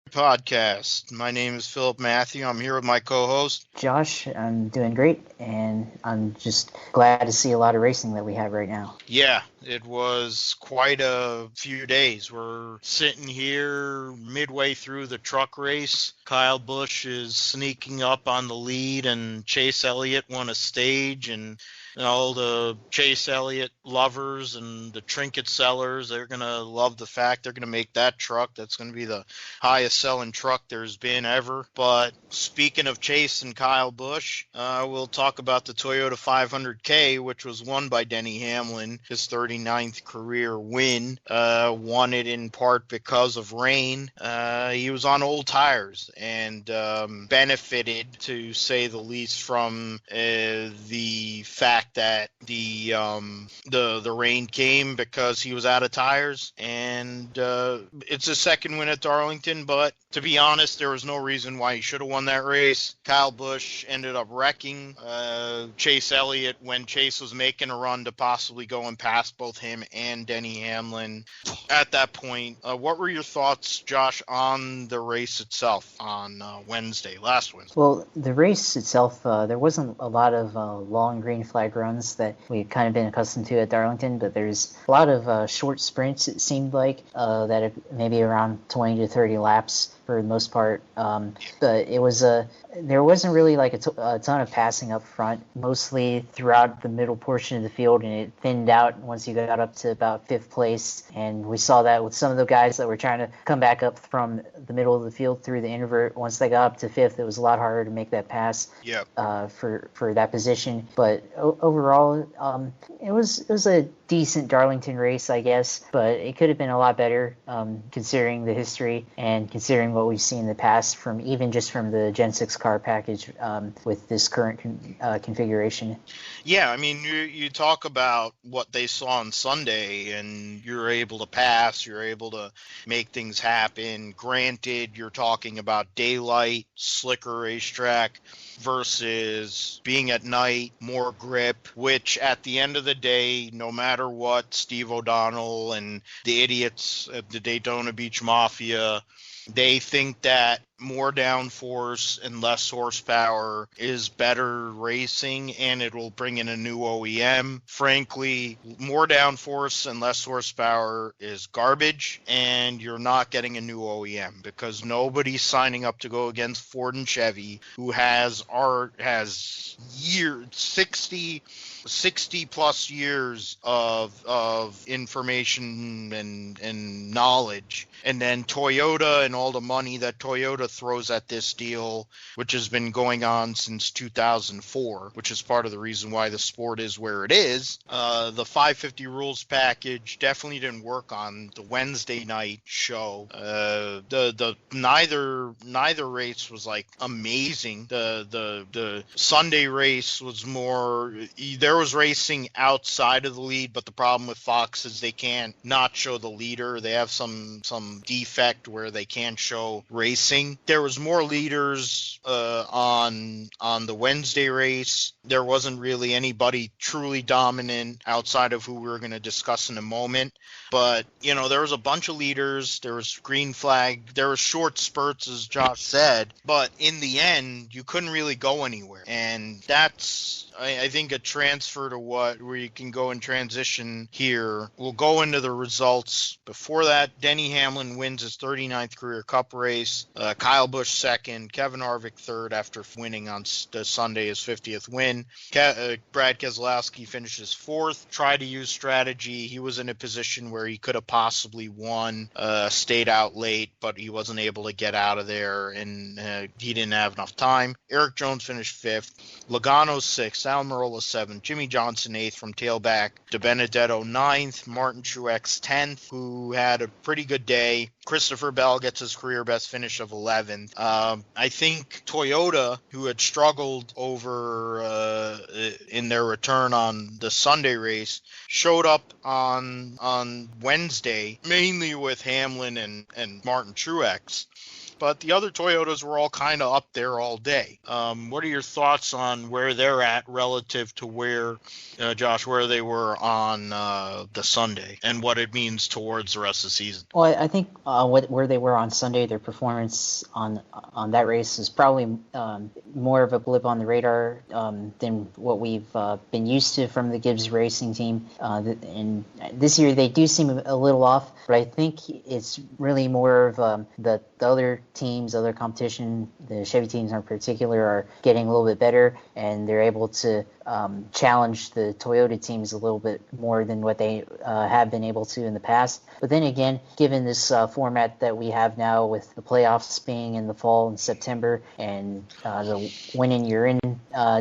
Podcast. My name is Philip Matthew. I'm here with my co-host. Josh, I'm doing great, and I'm just glad to see a lot of racing that we have right now. Yeah, it was quite a few days. We're sitting here midway through the truck race. Kyle Busch is sneaking up on the lead, and Chase Elliott won a stage, and all the Chase Elliott lovers and the trinket sellers, they're going to love the fact they're going to make that truck. That's going to be the highest selling truck there's been ever. But speaking of Chase and Kyle Busch, we'll talk about the Toyota 500K, which was won by Denny Hamlin, his 39th career win. Won it in part because of rain. He was on old tires and benefited, to say the least, from the fact that the rain came because he was out of tires, and it's a second win at Darlington. But to be honest, there was no reason why he should have won that race. Kyle Busch ended up wrecking Chase Elliott when Chase was making a run to possibly go and pass both him and Denny Hamlin. At that point, what were your thoughts, Josh, on the race itself on last Wednesday? Well, the race itself, there wasn't a lot of long green flag runs that we've kind of been accustomed to at Darlington, but there's a lot of short sprints, it seemed like, that maybe around 20 to 30 laps for the most part. But it was there wasn't really like a ton of passing up front, mostly throughout the middle portion of the field, and it thinned out once you got up to about fifth place. And we saw that with some of the guys that were trying to come back up from the middle of the field through the invert. Once they got up to fifth, it was a lot harder to make that pass. For that position. But overall, it was a decent Darlington race, I guess, but it could have been a lot better, considering the history and considering what we've seen in the past from the Gen 6 car package with this current configuration. Yeah, I mean, you talk about what they saw on Sunday, and you're able to pass, you're able to make things happen. Granted, you're talking about daylight, slicker racetrack versus being at night, more grip, which at the end of the day, no matter what, Steve O'Donnell and the idiots at the Daytona Beach Mafia, they think that more downforce and less horsepower is better racing, and it will bring in a new OEM. Frankly, more downforce and less horsepower is garbage, and you're not getting a new OEM because nobody's signing up to go against Ford and Chevy, who has years, 60 plus years of information and knowledge. And then Toyota and all the money that Toyota throws at this deal, which has been going on since 2004, which is part of the reason why the sport is where it is. The 550 rules package definitely didn't work on the Wednesday night show. Neither race was like amazing. The Sunday race was more, there was racing outside of the lead, but the problem with Fox is they can't not show the leader. They have some defect where they can't show racing. There was more leaders on the Wednesday race. There wasn't really anybody truly dominant outside of who we're going to discuss in a moment. But, there was a bunch of leaders. There was green flag. There was short spurts, as Josh said. But in the end, you couldn't really go anywhere. And that's, I think, a transfer to where you can go and transition here. We'll go into the results. Before that, Denny Hamlin wins his 39th career Cup race. Kyle Busch second. Kevin Harvick third after winning on Sunday his 50th win. Brad Keselowski finishes fourth. Tried to use strategy. He was in a position where he could have possibly won, stayed out late, but he wasn't able to get out of there, and he didn't have enough time. Eric Jones finished fifth. Logano sixth. Almirola seventh. Jimmy Johnson eighth from tailback. DiBenedetto ninth. Martin Truex 10th, who had a pretty good day. Christopher Bell gets his career best finish of 11th. 11th. I think Toyota, who had struggled over in their return on the Sunday race, showed up on Wednesday, mainly with Hamlin and Martin Truex. But the other Toyotas were all kind of up there all day. What are your thoughts on where they're at relative to where, Josh, where they were on the Sunday and what it means towards the rest of the season? Well, I think where they were on Sunday, their performance on that race is probably more of a blip on the radar than what we've been used to from the Gibbs Racing team. And this year they do seem a little off, but I think it's really more of the other teams, other competition, the Chevy teams in particular, are getting a little bit better, and they're able to challenge the Toyota teams a little bit more than what they have been able to in the past. But then again, given this format that we have now with the playoffs being in the fall and September, and the win and you're in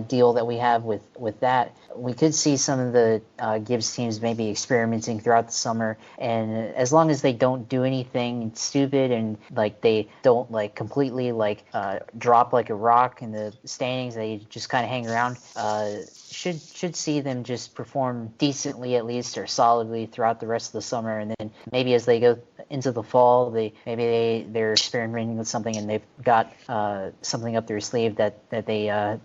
deal that we have with that, we could see some of the Gibbs teams maybe experimenting throughout the summer. And as long as they don't do anything stupid and like they don't like completely like drop like a rock in the standings, they just kind of hang around, should see them just perform decently at least, or solidly throughout the rest of the summer. And then maybe as they go into the fall, they're experimenting with something and they've got something up their sleeve that they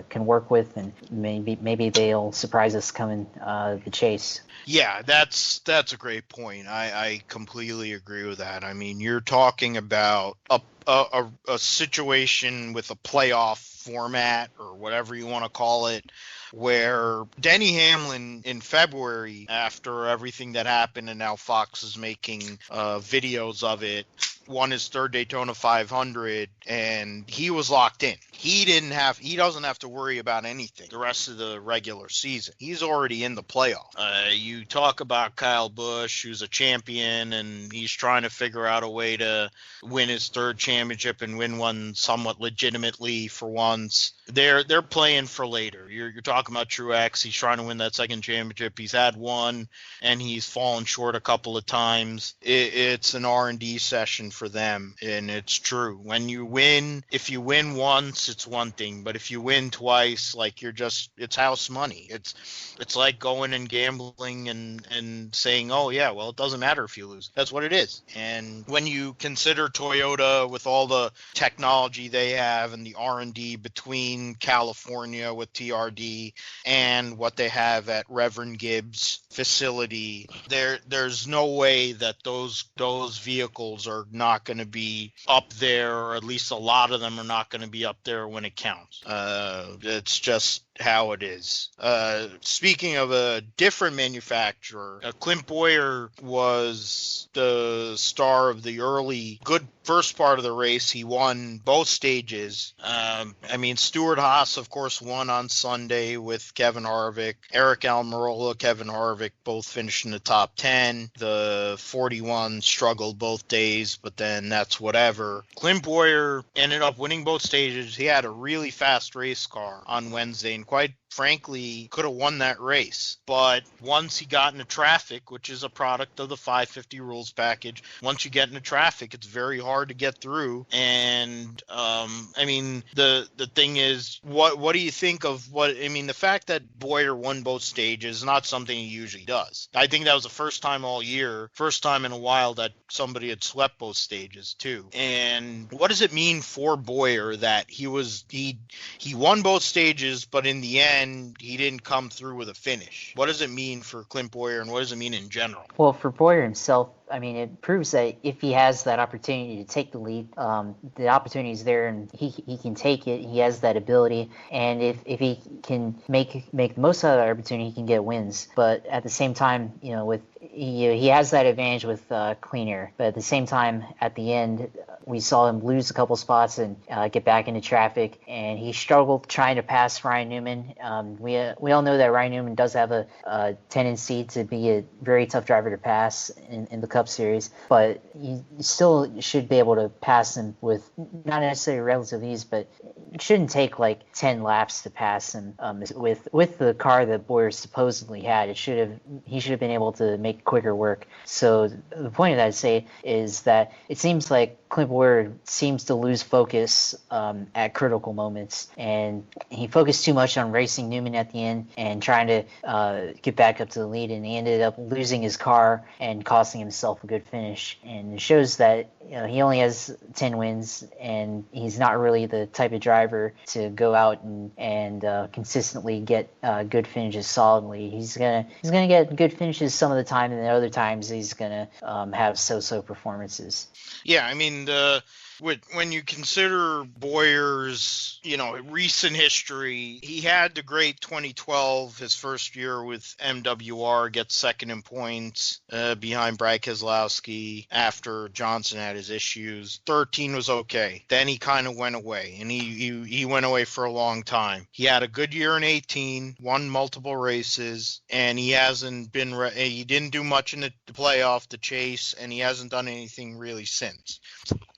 can work with, and maybe they'll surprise us coming the chase. Yeah, that's a great point. I completely agree with that. I mean, you're talking about a situation with a playoff format, or whatever you want to call it, where Denny Hamlin in February, after everything that happened and now Fox is making videos of it, won his third Daytona 500, and he was locked in. He doesn't have to worry about anything the rest of the regular season. He's already in the playoff. You talk about Kyle Busch, who's a champion, and he's trying to figure out a way to win his third championship and win one somewhat legitimately for once. They're playing for later. You're talking about Truex. He's trying to win that second championship. He's had one, and he's fallen short a couple of times. It's an R&D session for them, and it's true. If you win once, it's one thing, but if you win twice, like it's house money. It's like going and gambling and saying, oh yeah, well, it doesn't matter if you lose. That's what it is. And when you consider Toyota with all the technology they have and the R&D between California with TRD and what they have at Reverend Gibbs facility, there's no way that those vehicles are not going to be up there, or at least a lot of them are not going to be up there when it counts. It's just how it is. Speaking of a different manufacturer, Clint Bowyer was the star of the early good first part of the race. He won both stages. Stuart Haas, of course, won on Sunday with Kevin Harvick. Eric Almirola, Kevin Harvick both finished in the top 10. The 41 struggled both days, but then that's whatever. Clint Bowyer ended up winning both stages. He had a really fast race car on Wednesday, and quite frankly, could have won that race. But once he got into traffic, which is a product of the 550 rules package, once you get into traffic, it's very hard to get through. And the thing is, what do you think of the fact that Bowyer won both stages is not something he usually does. I think that was the first time all year, first time in a while that somebody had swept both stages too. And what does it mean for Bowyer that he won both stages, but in the end he didn't come through with a finish? What does it mean for Clint Bowyer, and what does it mean in general? Well, for Bowyer himself, it proves that if he has that opportunity to take the lead, the opportunity is there, and he can take it. He has that ability, and if he can make the most of that opportunity, he can get wins. But at the same time, he has that advantage with clean air. But at the same time, at the end, we saw him lose a couple spots and get back into traffic, and he struggled trying to pass Ryan Newman. We all know that Ryan Newman does have a tendency to be a very tough driver to pass in the Cup Series, but you still should be able to pass him with not necessarily relative ease, but it shouldn't take like 10 laps to pass him. With the car that Boyer supposedly had, he should have been able to make quicker work. So the point of that, I'd say, is that it seems like Clint Boyer seems to lose focus at critical moments, and he focused too much on racing Newman at the end and trying to get back up to the lead, and he ended up losing his car and costing himself a good finish. And it shows that he only has 10 wins, and he's not really the type of driver to go out and consistently get good finishes solidly. He's gonna get good finishes some of the time, and then other times he's gonna have so-so performances. Yeah, I mean, when you consider Boyer's, recent history, he had the great 2012, his first year with MWR, gets second in points behind Brad Keselowski after Johnson had his issues. 13 was okay. Then he kind of went away, and he went away for a long time. He had a good year in 18, won multiple races, and he hasn't been he didn't do much in the playoff, the Chase, and he hasn't done anything really since.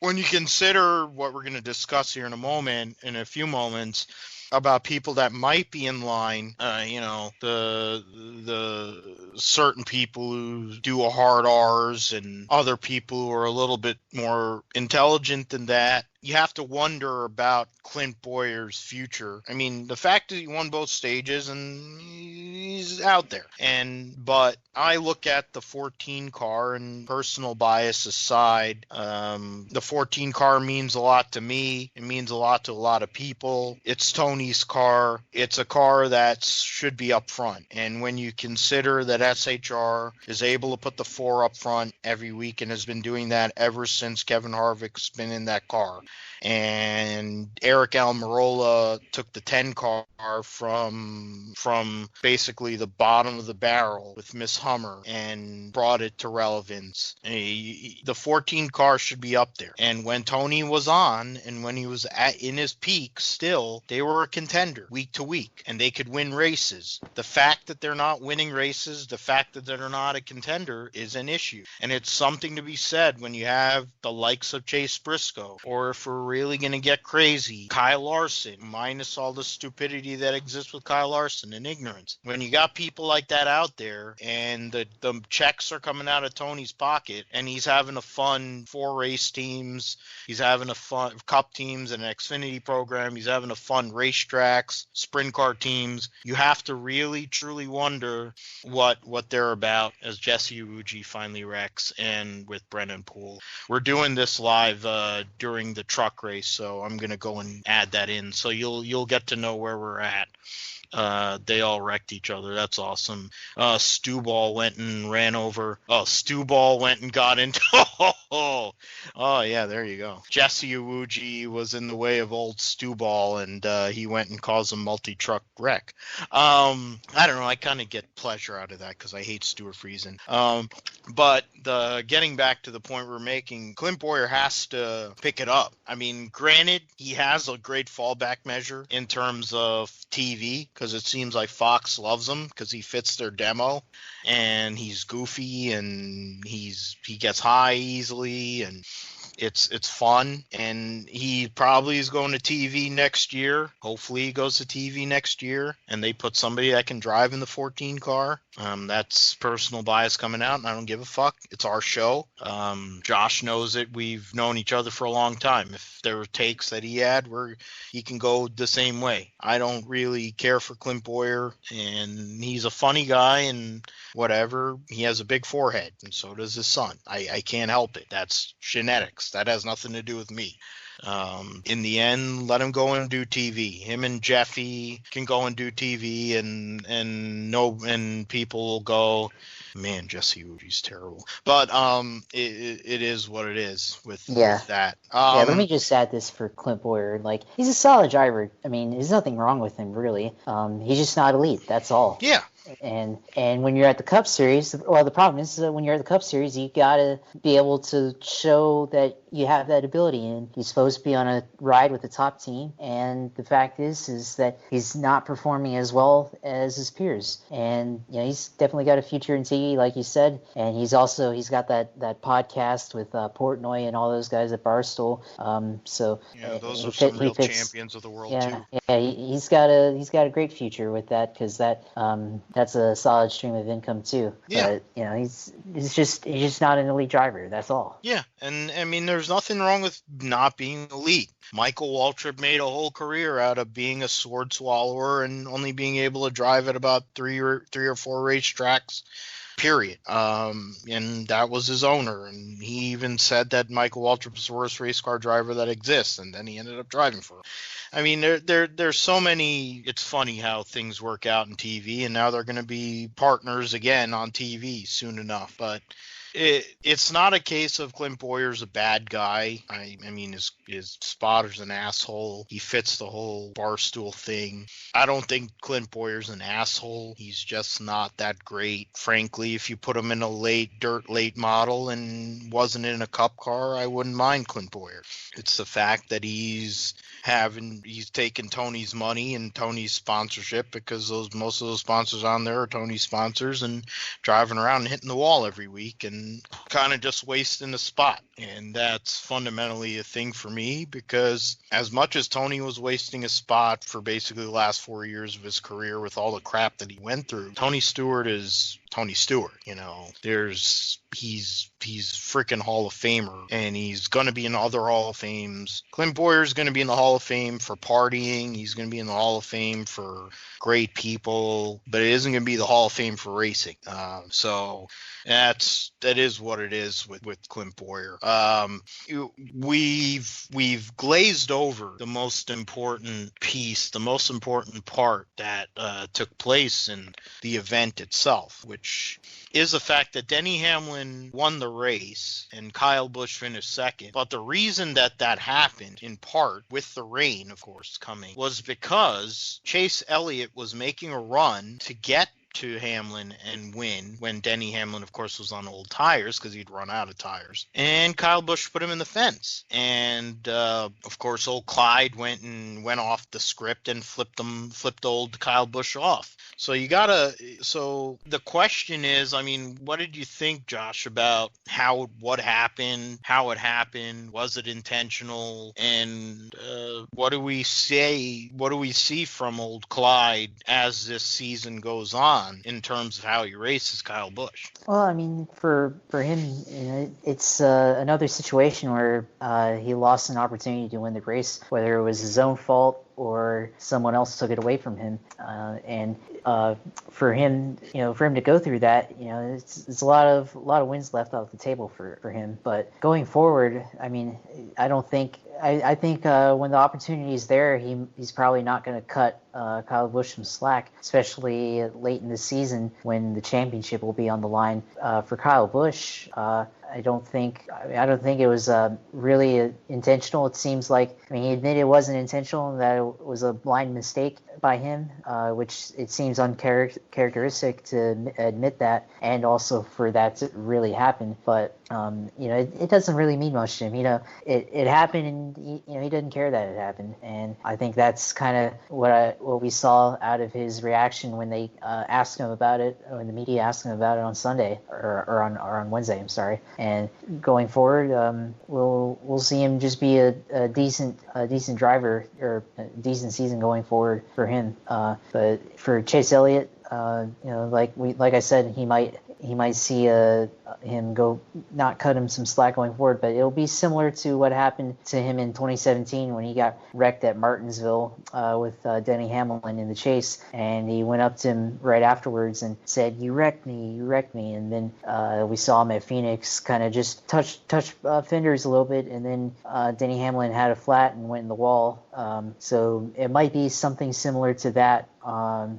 When you consider what we're going to discuss here in a few moments, about people that might be in line, the certain people who do a hard R's and other people who are a little bit more intelligent than that, you have to wonder about Clint Boyer's future. I mean, the fact that he won both stages and he's out there. But I look at the 14 car, and personal bias aside, the 14 car means a lot to me. It means a lot to a lot of people. It's Tony's car. It's a car that should be up front. And when you consider that SHR is able to put the 4 up front every week and has been doing that ever since Kevin Harvick's been in that car, and Eric Almirola took the 10 car from basically the bottom of the barrel with Miss Hummer and brought it to relevance. The 14 car should be up there. And when Tony was on, and when he was in his peak, still, they were a contender week to week, and they could win races. The fact that they're not winning races, the fact that they're not a contender is an issue. And it's something to be said when you have the likes of Chase Briscoe, or if we're really going to get crazy, Kyle Larson, minus all the stupidity that exists with Kyle Larson and ignorance. When you got people like that out there, and the checks are coming out of Tony's pocket, and he's having a fun 4 race teams, he's having a fun Cup teams and an Xfinity program, he's having a fun racetracks, sprint car teams, you have to really truly wonder what they're about, as Jesse Iwuji finally wrecks, and with Brennan Poole. We're doing this live during the truck race, so I'm going to go and add that in, so you'll get to know where we're at. They all wrecked each other. That's awesome. Stewball went and ran over. Stewball went and got into. Oh, yeah, there you go. Jesse Iwuji was in the way of old Stewball, and he went and caused a multi-truck wreck. I don't know. I kind of get pleasure out of that because I hate Stuart Friesen. But getting back to the point we're making, Clint Boyer has to pick it up. I mean, granted, he has a great fallback measure in terms of TV, because it seems like Fox loves him because he fits their demo, and he's goofy, and he gets high easily, and it's fun, and he probably is going to TV next year. Hopefully he goes to TV next year, and they put somebody that can drive in the 14 car. That's personal bias coming out, and I don't give a fuck. It's our show. Josh knows it. We've known each other for a long time. If there were takes that he had where he can go the same way. I don't really care for Clint Boyer, and he's a funny guy, and whatever. He has a big forehead, and so does his son. I can't help it. That's genetics. That has nothing to do with me. In the end, let him go and do TV. Him and Jeffy can go and do TV, and people will go, man, Jesse Uji's terrible. But it is what it is with that. Let me just add this for Clint Boyer. Like, he's a solid driver. I mean, there's nothing wrong with him, really. He's just not elite. That's all. Yeah. And when you're at the Cup Series, well, the problem is when you're at the Cup Series, you gotta be able to show that you have that ability, and he's supposed to be on a ride with the top team. And the fact is that he's not performing as well as his peers. And he's definitely got a future in TV, like you said. And he's got that podcast with Portnoy and all those guys at Barstool. Those are some real champions of the world too. Yeah, he's got a great future with that, because that's a solid stream of income too. Yeah. But he's just not an elite driver. That's all. Yeah, and I mean, there's nothing wrong with not being elite. Michael Waltrip made a whole career out of being a sword swallower and only being able to drive at about three or four racetracks. Period. And that was his owner. And he even said that Michael Waltrip was the worst race car driver that exists. And then he ended up driving for him. I mean, there's so many. It's funny how things work out in TV. And now they're going to be partners again on TV soon enough. But it's not a case of Clint Bowyer's a bad guy. I mean, his spotter's an asshole. He fits the whole Barstool thing. I don't think Clint Bowyer's an asshole. He's just not that great. Frankly, if you put him in a late model and wasn't in a Cup car, I wouldn't mind Clint Bowyer. It's the fact that he's taken Tony's money and Tony's sponsorship, because most of those sponsors on there are Tony's sponsors, and driving around and hitting the wall every week and kind of just wasting a spot. And that's fundamentally a thing for me, because as much as Tony was wasting a spot for basically the last 4 years of his career with all the crap that he went through, Tony Stewart is Tony Stewart. He's freaking Hall of Famer, and he's going to be in other Hall of Fames. Clint Bowyer's going to be in the Hall of Fame for partying. He's going to be in the Hall of Fame for great people, but it isn't going to be the Hall of Fame for racing. So that is what it is with Clint Bowyer. We've glazed over the most important piece, the most important part that took place in the event itself, which is the fact that Denny Hamlin won the race and Kyle Busch finished second. But the reason that happened, in part with the rain, of course, coming, was because Chase Elliott was making a run to get to Hamlin and win when Denny Hamlin, of course, was on old tires because he'd run out of tires. And Kyle Busch put him in the fence. And, of course, old Clyde went off the script and flipped old Kyle Busch off. So the question is, I mean, what did you think, Josh, about what happened, how it happened? Was it intentional? And what do we see from old Clyde as this season goes on in terms of how he races Kyle Busch? Well, I mean, for him, it's another situation where he lost an opportunity to win the race, whether it was his own fault or someone else took it away from him. And for him to go through that, it's a lot of wins left off the table for him. But going forward, I mean, I think when the opportunity is there, he's probably not going to cut Kyle Busch some slack, especially late in the season when the championship will be on the line for Kyle Busch. I don't think it was really intentional. It seems like, I mean, he admitted it wasn't intentional and that it was a blind mistake by him, which it seems uncharacteristic to admit that, and also for that to really happen. But it doesn't really mean much to him. It happened, and he didn't care that it happened. And I think that's kind of what we saw out of his reaction when they asked him about it, when the media asked him about it on Sunday or on Wednesday. I'm sorry. And going forward, we'll see him just be a decent driver, or a decent season going forward for him. But for Chase Elliott, like I said, he might see him go, not cut him some slack going forward, but it'll be similar to what happened to him in 2017 when he got wrecked at Martinsville with Denny Hamlin in the chase, and he went up to him right afterwards and said, you wrecked me. And then we saw him at Phoenix kind of just touch fenders a little bit, and then Denny Hamlin had a flat and went in the wall. So it might be something similar to that,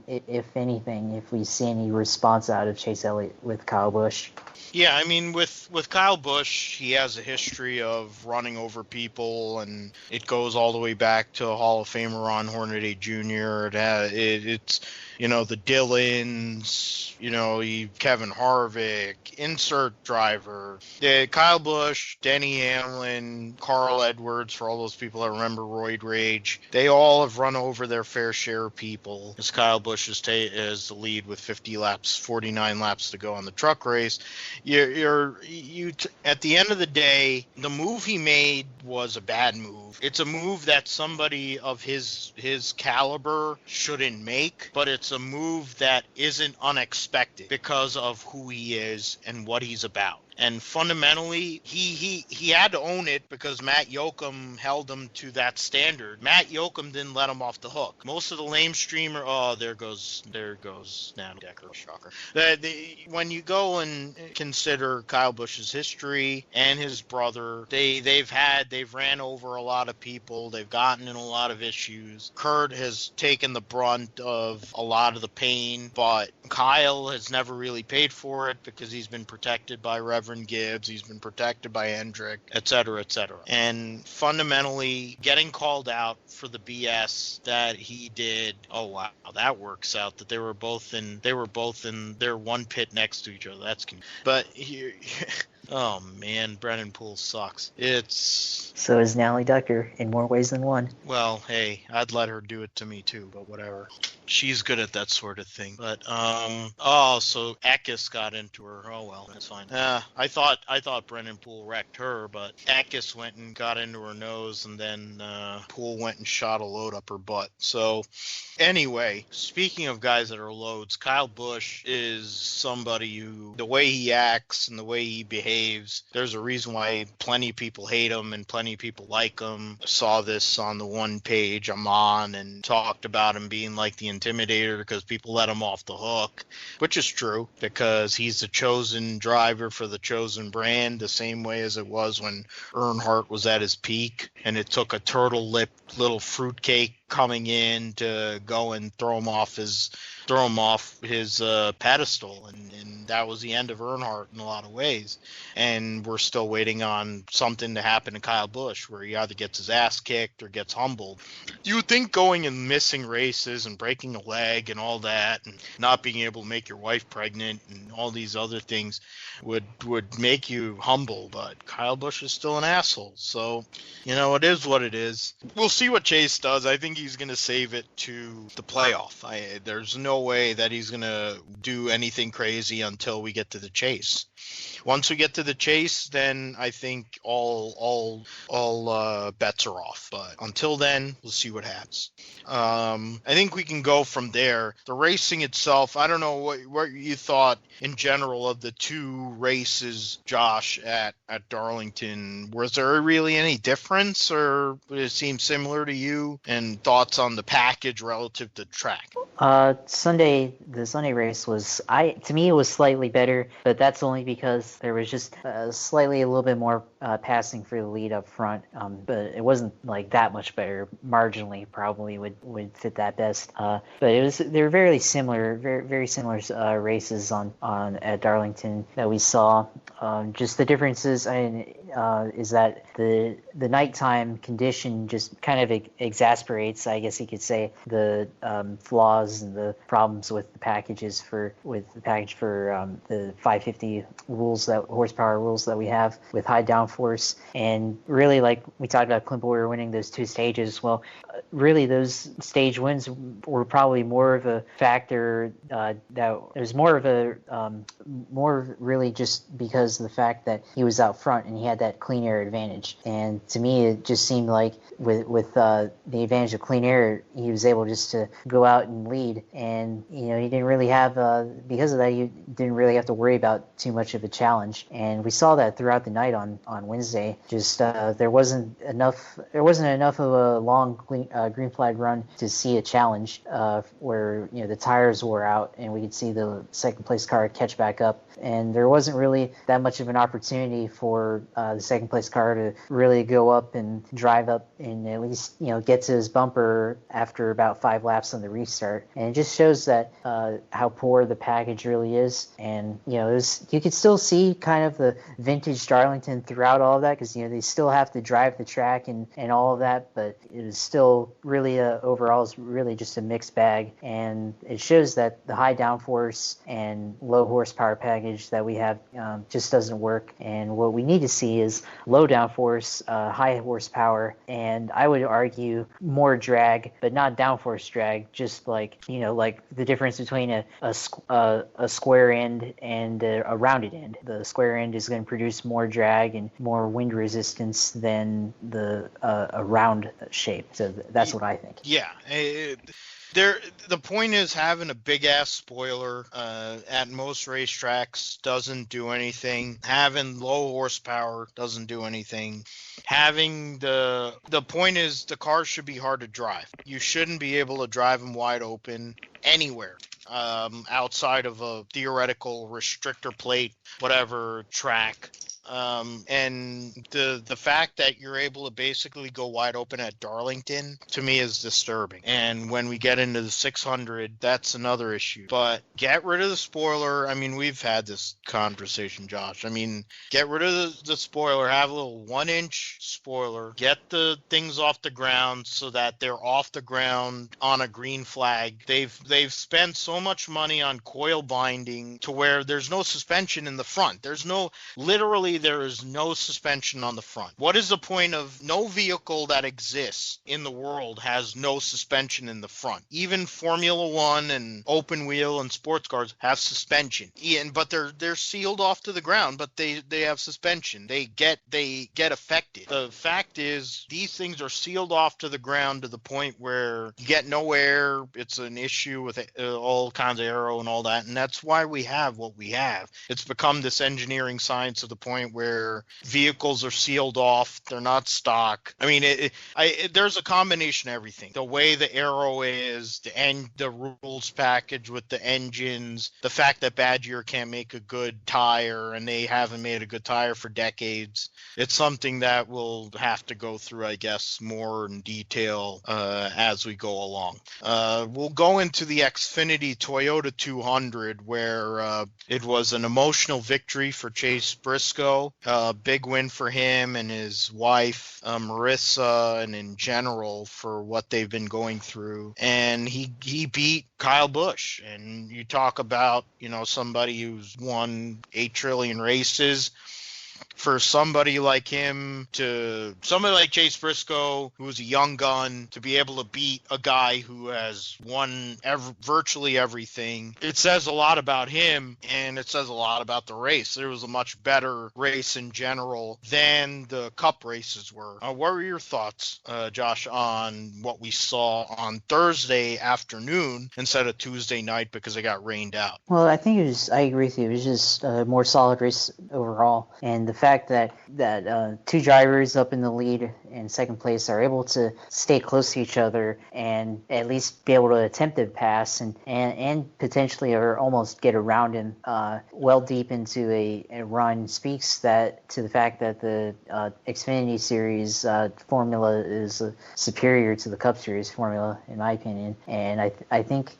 if anything, if we see any response out of Chase Elliott with Kyle Busch. Yeah, I mean, with Kyle Busch, he has a history of running over people, and it goes all the way back to Hall of Famer Ron Hornaday Jr. It's the Dillons, Kevin Harvick, insert driver, Kyle Busch, Denny Hamlin, Carl Edwards, for all those people that remember Roid Rage. They all have run over their fair share of people. As Kyle Busch is the lead with 49 laps to go on the truck race. At the end of the day, the move he made was a bad move. It's a move that somebody of his caliber shouldn't make, but it's a move that isn't unexpected because of who he is and what he's about. And fundamentally, he had to own it because Matt Yoakum held him to that standard. Matt Yoakum didn't let him off the hook. Most of the lame streamer, there goes Nano Decker, shocker. When you go and consider Kyle Busch's history and his brother, they've ran over a lot of people. They've gotten in a lot of issues. Kurt has taken the brunt of a lot of the pain, but Kyle has never really paid for it because he's been protected by Reverend Gibbs, he's been protected by Hendrick, et cetera, et cetera. And fundamentally, getting called out for the BS that he did, oh wow, that works out that they were both in their one pit next to each other. But here. Oh man, Brennan Poole sucks. So is Natalie Decker in more ways than one. Well, hey, I'd let her do it to me too, but whatever. She's good at that sort of thing. But so Eckes got into her. Oh well, that's fine. I thought Brennan Poole wrecked her, but Eckes went and got into her nose, and then Poole went and shot a load up her butt. So anyway, speaking of guys that are loads, Kyle Busch is somebody who, the way he acts and the way he behaves, there's a reason why plenty of people hate him and plenty of people like him. I saw this on the one page I'm on and talked about him being like the Intimidator because people let him off the hook, which is true because he's the chosen driver for the chosen brand, the same way as it was when Earnhardt was at his peak and it took a turtle-lipped little fruitcake coming in to go and throw him off his pedestal, and that was the end of Earnhardt in a lot of ways. And we're still waiting on something to happen to Kyle Busch where he either gets his ass kicked or gets humbled. You would think going and missing races and breaking a leg and all that and not being able to make your wife pregnant and all these other things would make you humble, but Kyle Busch is still an asshole. So, it is what it is. We'll see what Chase does. I think he's going to save it to the playoff. There's no way that he's going to do anything crazy until we get to the chase. Once we get to the chase, then I think all bets are off. But until then, we'll see what happens. I think we can go from there. The racing itself, I don't know what you thought in general of the two races, Josh, at Darlington. Was there really any difference, or did it seem similar to you? And thoughts on the package relative to track? The Sunday race to me it was slightly better, but that's only because there was just slightly a little bit more passing for the lead up front, but it wasn't like that much better. Marginally, probably would fit that best. But they were very similar races on at Darlington that we saw. Just the differences is that the nighttime condition just kind of exasperates, I guess you could say, the flaws and the problems with the packages for the 550 horsepower rules that we have with high downforce. And really, like we talked about, Clint Bowyer winning those two stages. Well, really those stage wins were probably more of a factor that it was more really just because of the fact that he was out front and he had that clean air advantage. And to me, it just seemed like with the advantage of clean air, he was able just to go out and lead. And he didn't really have because of that, you didn't really have to worry about too much of a challenge. And we saw that throughout the night on Wednesday. Just there wasn't enough of a long green flag run to see a challenge where the tires wore out and we could see the second place car catch back up. And there wasn't really that much of an opportunity for the second place car to really go up and drive up and at least get to his bumper after about 5 laps on the restart. And it just shows that how poor the package really is. And you could still see kind of the vintage Darlington throughout all of that, because they still have to drive the track and all of that, but it is still really overall is really just a mixed bag. And it shows that the high downforce and low horsepower package that we have just doesn't work. And what we need to see is low downforce, high horsepower, and I would argue more drag, but not downforce drag, just like the difference between a square end and a rounded end. The square end is going to produce more drag and more wind resistance than a round shape. So that's what I think. Yeah. The point is, having a big ass spoiler at most racetracks doesn't do anything. Having low horsepower doesn't do anything. Having the point is, the cars should be hard to drive. You shouldn't be able to drive them wide open anywhere outside of a theoretical restrictor plate, whatever track. And the fact that you're able to basically go wide open at Darlington, to me, is disturbing. And when we get into the 600, that's another issue. But get rid of the spoiler. I mean, we've had this conversation, Josh. I mean, get rid of the spoiler, have a little 1-inch spoiler, get the things off the ground so that they're off the ground on a green flag. They've spent so much money on coil binding to where there's no suspension in the front. There is no suspension on the front. What is the point of no vehicle that exists in the world has no suspension in the front? Even Formula One and open wheel and sports cars have suspension. But they're sealed off to the ground, but they have suspension. They get affected. The fact is, these things are sealed off to the ground to the point where you get no air. It's an issue with all kinds of aero and all that, and that's why we have what we have. It's become this engineering science to the point where vehicles are sealed off. They're not stock. I mean, there's a combination of everything. The way the aero is, the rules package with the engines, the fact that Badger can't make a good tire, and they haven't made a good tire for decades. It's something that we'll have to go through, I guess, more in detail as we go along. We'll go into the Xfinity Toyota 200, where it was an emotional victory for Chase Briscoe. Big win for him and his wife, Marissa, and in general for what they've been going through. And he beat Kyle Busch. And you talk about, somebody who's won 8 trillion races. For somebody like Chase Briscoe, who's a young gun, to be able to beat a guy who has won virtually everything, it says a lot about him, and it says a lot about the race. There was a much better race in general than the Cup races were. What were your thoughts, Josh, on what we saw on Thursday afternoon instead of Tuesday night because it got rained out? Well, I agree with you. It was just a more solid race overall. And the fact that two drivers up in the lead and second place are able to stay close to each other and at least be able to attempt to pass and potentially or almost get around him well deep into a run speaks to the fact that the Xfinity Series formula is superior to the Cup Series formula, in my opinion. And I think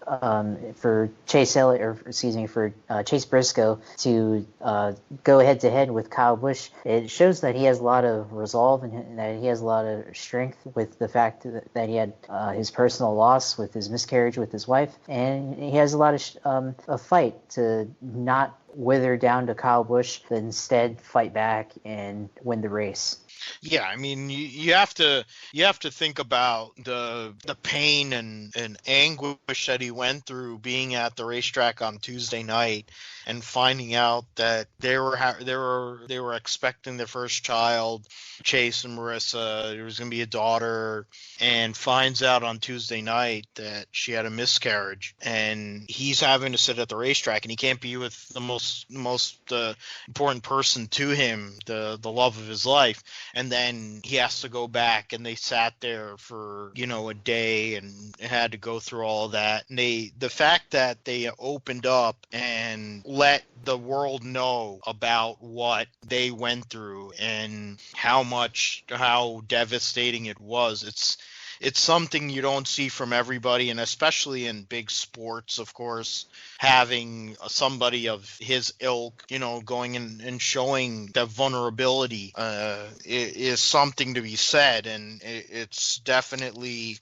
for Chase Elliott, for Chase Briscoe to go head to head with Kyle Busch, it shows that he has a lot of resolve and that he has a lot of strength with the fact that he had his personal loss with his miscarriage with his wife, and he has a lot of a fight to not wither down to Kyle Busch, but instead fight back and win the race. Yeah, I mean, you have to think about the pain and anguish that he went through being at the racetrack on Tuesday night and finding out that they were expecting their first child, Chase and Marissa. There was going to be a daughter, and finds out on Tuesday night that she had a miscarriage, and he's having to sit at the racetrack, and he can't be with the most important person to him, the love of his life. And then he has to go back, and they sat there for, a day and had to go through all of that. And the fact that they opened up and let the world know about what they went through and how devastating it was. It's something you don't see from everybody, and especially in big sports, of course, having somebody of his ilk, going in and showing that vulnerability is something to be said, and it's definitely,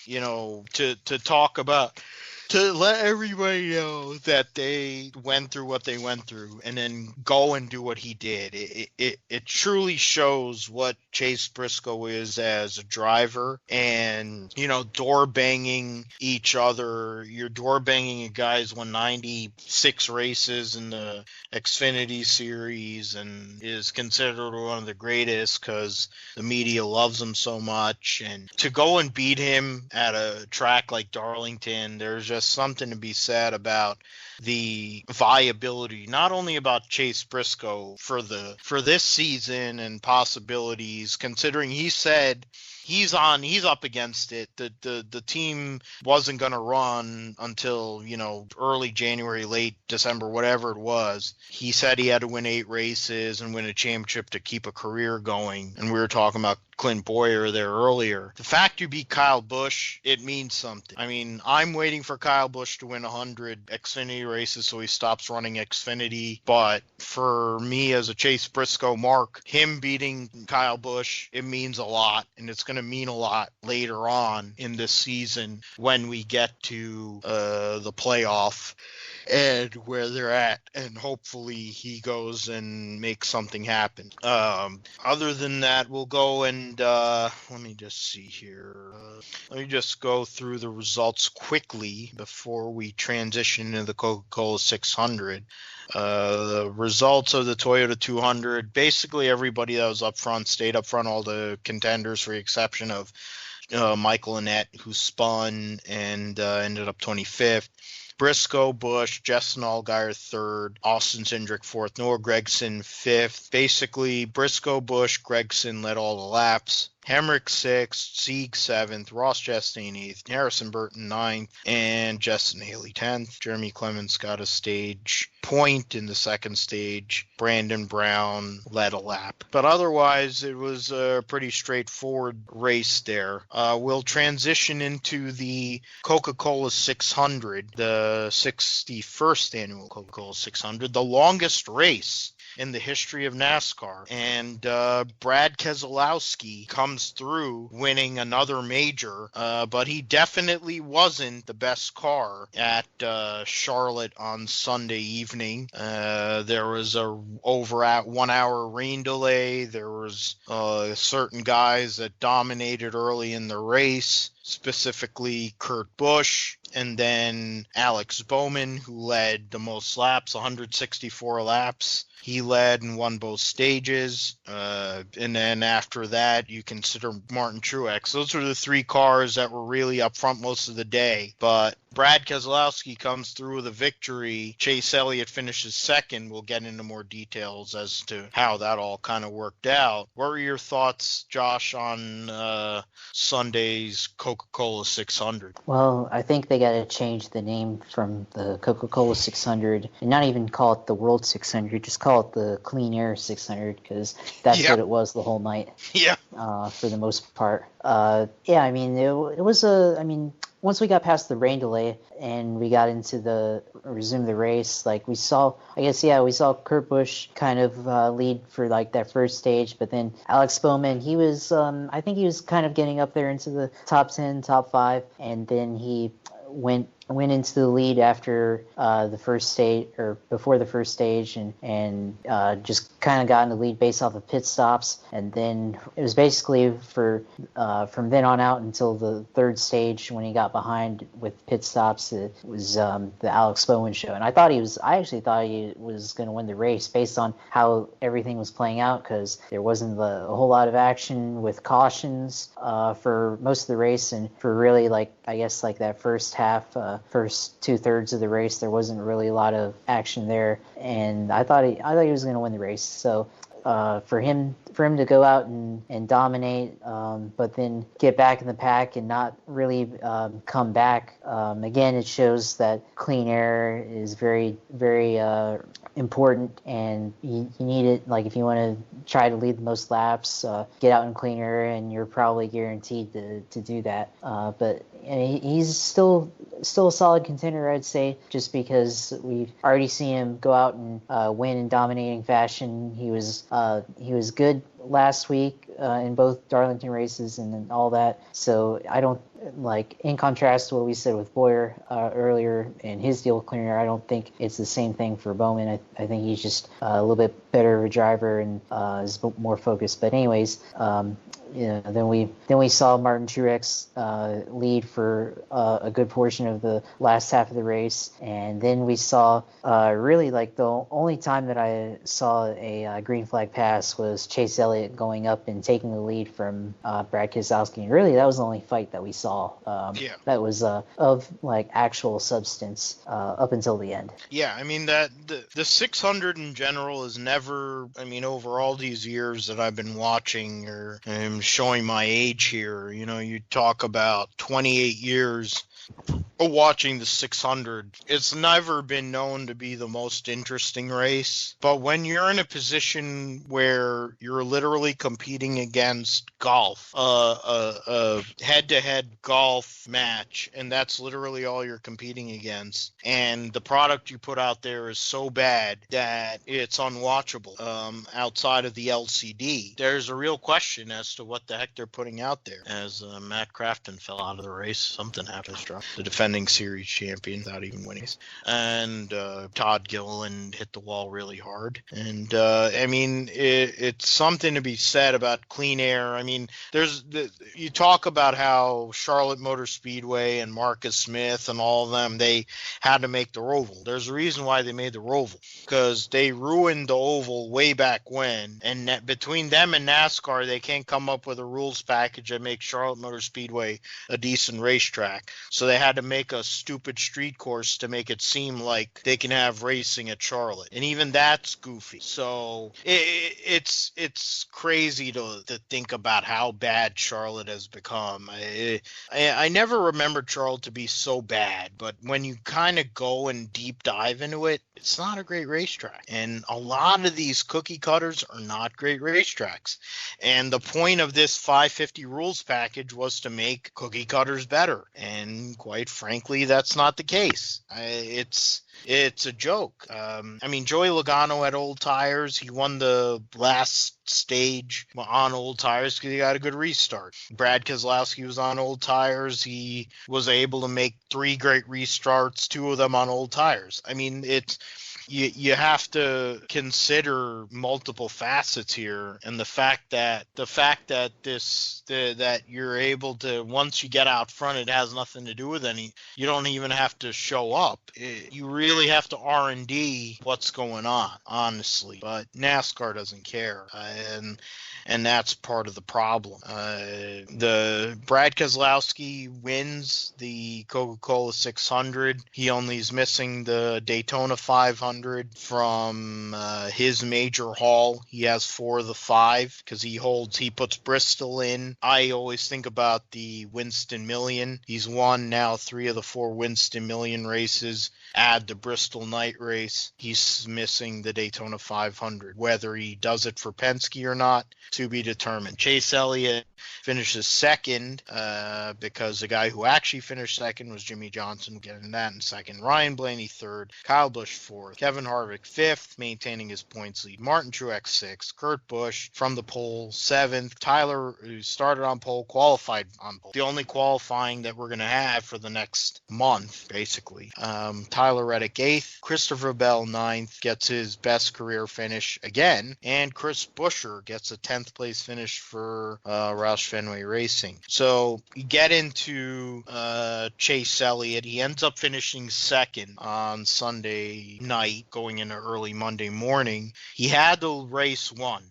to talk about, to let everybody know that they went through what they went through and then go and do what he did. It truly shows what Chase Briscoe is as a driver, and, door banging each other. You're door banging a guy's won 96 races in the Xfinity series and is considered one of the greatest because the media loves him so much. And to go and beat him at a track like Darlington, there's just something to be said about the viability, not only about Chase Briscoe for this season and possibilities, considering he said he's up against it. The team wasn't going to run until, early January, late December, whatever it was. He said he had to win 8 races and win a championship to keep a career going. And we were talking about Clint Boyer there earlier. The fact you beat Kyle Busch, it means something. I mean, I'm waiting for Kyle Busch to win 100 Xfinity races so he stops running Xfinity. But for me as a Chase Briscoe mark, him beating Kyle Busch, it means a lot. And it's going to mean a lot later on in this season when we get to the playoff and where they're at, and hopefully he goes and makes something happen. Other than that, we'll go and let me just see here. Let me just go through the results quickly before we transition into the Coca-Cola 600. The results of the Toyota 200, basically everybody that was up front stayed up front, all the contenders, for the exception of Michael Annett, who spun and ended up 25th. Briscoe, Busch, Justin Allgaier 3rd, Austin Cindric 4th, Noah Gragson 5th. Basically, Briscoe, Busch, Gragson led all the laps. Hemrick 6th, Sieg 7th, Ross Chastain 8th, Harrison Burton 9th, and Justin Haley 10th. Jeremy Clements got a stage point in the second stage. Brandon Brown led a lap. But otherwise, it was a pretty straightforward race there. We'll transition into the Coca-Cola 600, the 61st annual Coca-Cola 600, the longest race in the history of NASCAR. And Brad Keselowski comes through winning another major, but he definitely wasn't the best car at Charlotte on Sunday evening. There was a over at 1 hour rain delay. There was certain guys that dominated early in the race, specifically Kurt Busch, and then Alex Bowman, who led the most laps, 164 laps. He led and won both stages. And then after that, you consider Martin Truex. Those were the 3 cars that were really up front most of the day. But Brad Keselowski comes through with a victory. Chase Elliott finishes 2nd. We'll get into more details as to how that all kind of worked out. What were your thoughts, Josh, on Sunday's Coca-Cola 600? Well, I think they got to change the name from the Coca-Cola 600 and not even call it the World 600, just call it the Clean Air 600, because that's what it was the whole night. Yeah. For the most part. I mean, it was once we got past the rain delay and we got into resume the race, like we saw Kurt Busch kind of lead for like that first stage, but then Alex Bowman, he was, I think he was kind of getting up there into the top 10, top 5, and then he went into the lead after the first stage, or before the first stage, and just kind of got in the lead based off of pit stops. And then it was basically from then on out until the third stage, when he got behind with pit stops, it was the Alex Bowman show. And I actually thought he was going to win the race based on how everything was playing out, because there wasn't a whole lot of action with cautions for most of the race, and for really that first half, first 2/3 of the race, there wasn't really a lot of action there, and I thought he was going to win the race. So for for him to go out and dominate, but then get back in the pack and not really come back. Again, it shows that clean air is very, very important, and you need it. Like if you want to try to lead the most laps, get out in clean air, and you're probably guaranteed to do that. But he's still a solid contender, I'd say, just because we've already seen him go out and win in dominating fashion. He was good last week in both Darlington races and all that. So I don't in contrast to what we said with Boyer earlier in his deal with clean air, I don't think it's the same thing for Bowman. I think he's just a little bit better of a driver and is more focused. But anyways, then we saw Martin Truex lead for a good portion of the last half of the race, and then we saw really the only time that I saw a green flag pass was Chase Elliott going up and taking the lead from Brad Keselowski. And really, that was the only fight that we saw. That was of actual substance up until the end. Yeah, I mean that the 600 in general is never. I mean, over all these years that I've been watching, or I'm showing my age here. You talk about 28 years watching the 600. It's never been known to be the most interesting race, but when you're in a position where you're literally competing against golf, a head-to-head golf match, and that's literally all you're competing against, and the product you put out there is so bad that it's unwatchable outside of the LCD, there's a real question as to what the heck they're putting out there. As Matt Crafton fell out of the race, something happened. The defending series champion without even winning. And Todd Gilliland hit the wall really hard. And I mean, it's something to be said about clean air. I mean, you talk about how Charlotte Motor Speedway and Marcus Smith and all of them, they had to make the Roval. There's a reason why they made the Roval, because they ruined the oval way back when. And between them and NASCAR, they can't come up with a rules package that makes Charlotte Motor Speedway a decent racetrack. So they had to make a stupid street course to make it seem like they can have racing at Charlotte. And even that's goofy. So it's crazy to think about how bad Charlotte has become. I never remembered Charlotte to be so bad, but when you kind of go and deep dive into it, it's not a great racetrack. And a lot of these cookie cutters are not great racetracks. And the point of this 550 rules package was to make cookie cutters better. And quite frankly, that's not the case. It's a joke. I mean, Joey Logano had old tires. He won the last stage on old tires because he got a good restart. Brad Keselowski was on old tires. He was able to make 3 great restarts, 2 of them on old tires. I mean, you have to consider multiple facets here, and the fact that that you're able to, once you get out front, it has nothing to do with you don't even have to show up. You really have to R&D what's going on, honestly. But NASCAR doesn't care, and that's part of the problem. The Brad Keselowski wins the Coca-Cola 600. He only is missing the Daytona 500 from his major haul. He has 4 of the 5 because he puts Bristol in. I always think about the Winston Million. He's won now 3 of the 4 Winston Million races. Add the Bristol night race, he's missing the Daytona 500. Whether he does it for Penske or not, to be determined. Chase Elliott finishes second because the guy who actually finished second was Jimmy Johnson. We'll get into that in a second. Ryan Blaney third, Kyle Busch fourth, Kevin Harvick fifth, maintaining his points lead. Martin Truex sixth, Kurt Busch from the pole seventh. Tyler, who started on pole, qualified on pole. The only qualifying that we're going to have for the next month, basically. Tyler Reddick eighth, Christopher Bell ninth, gets his best career finish again, and Chris Buescher gets a 10th place finish for Roush Fenway Racing. So you get into Chase Elliott. He ends up finishing second on Sunday night, going into early Monday morning. He had the race won.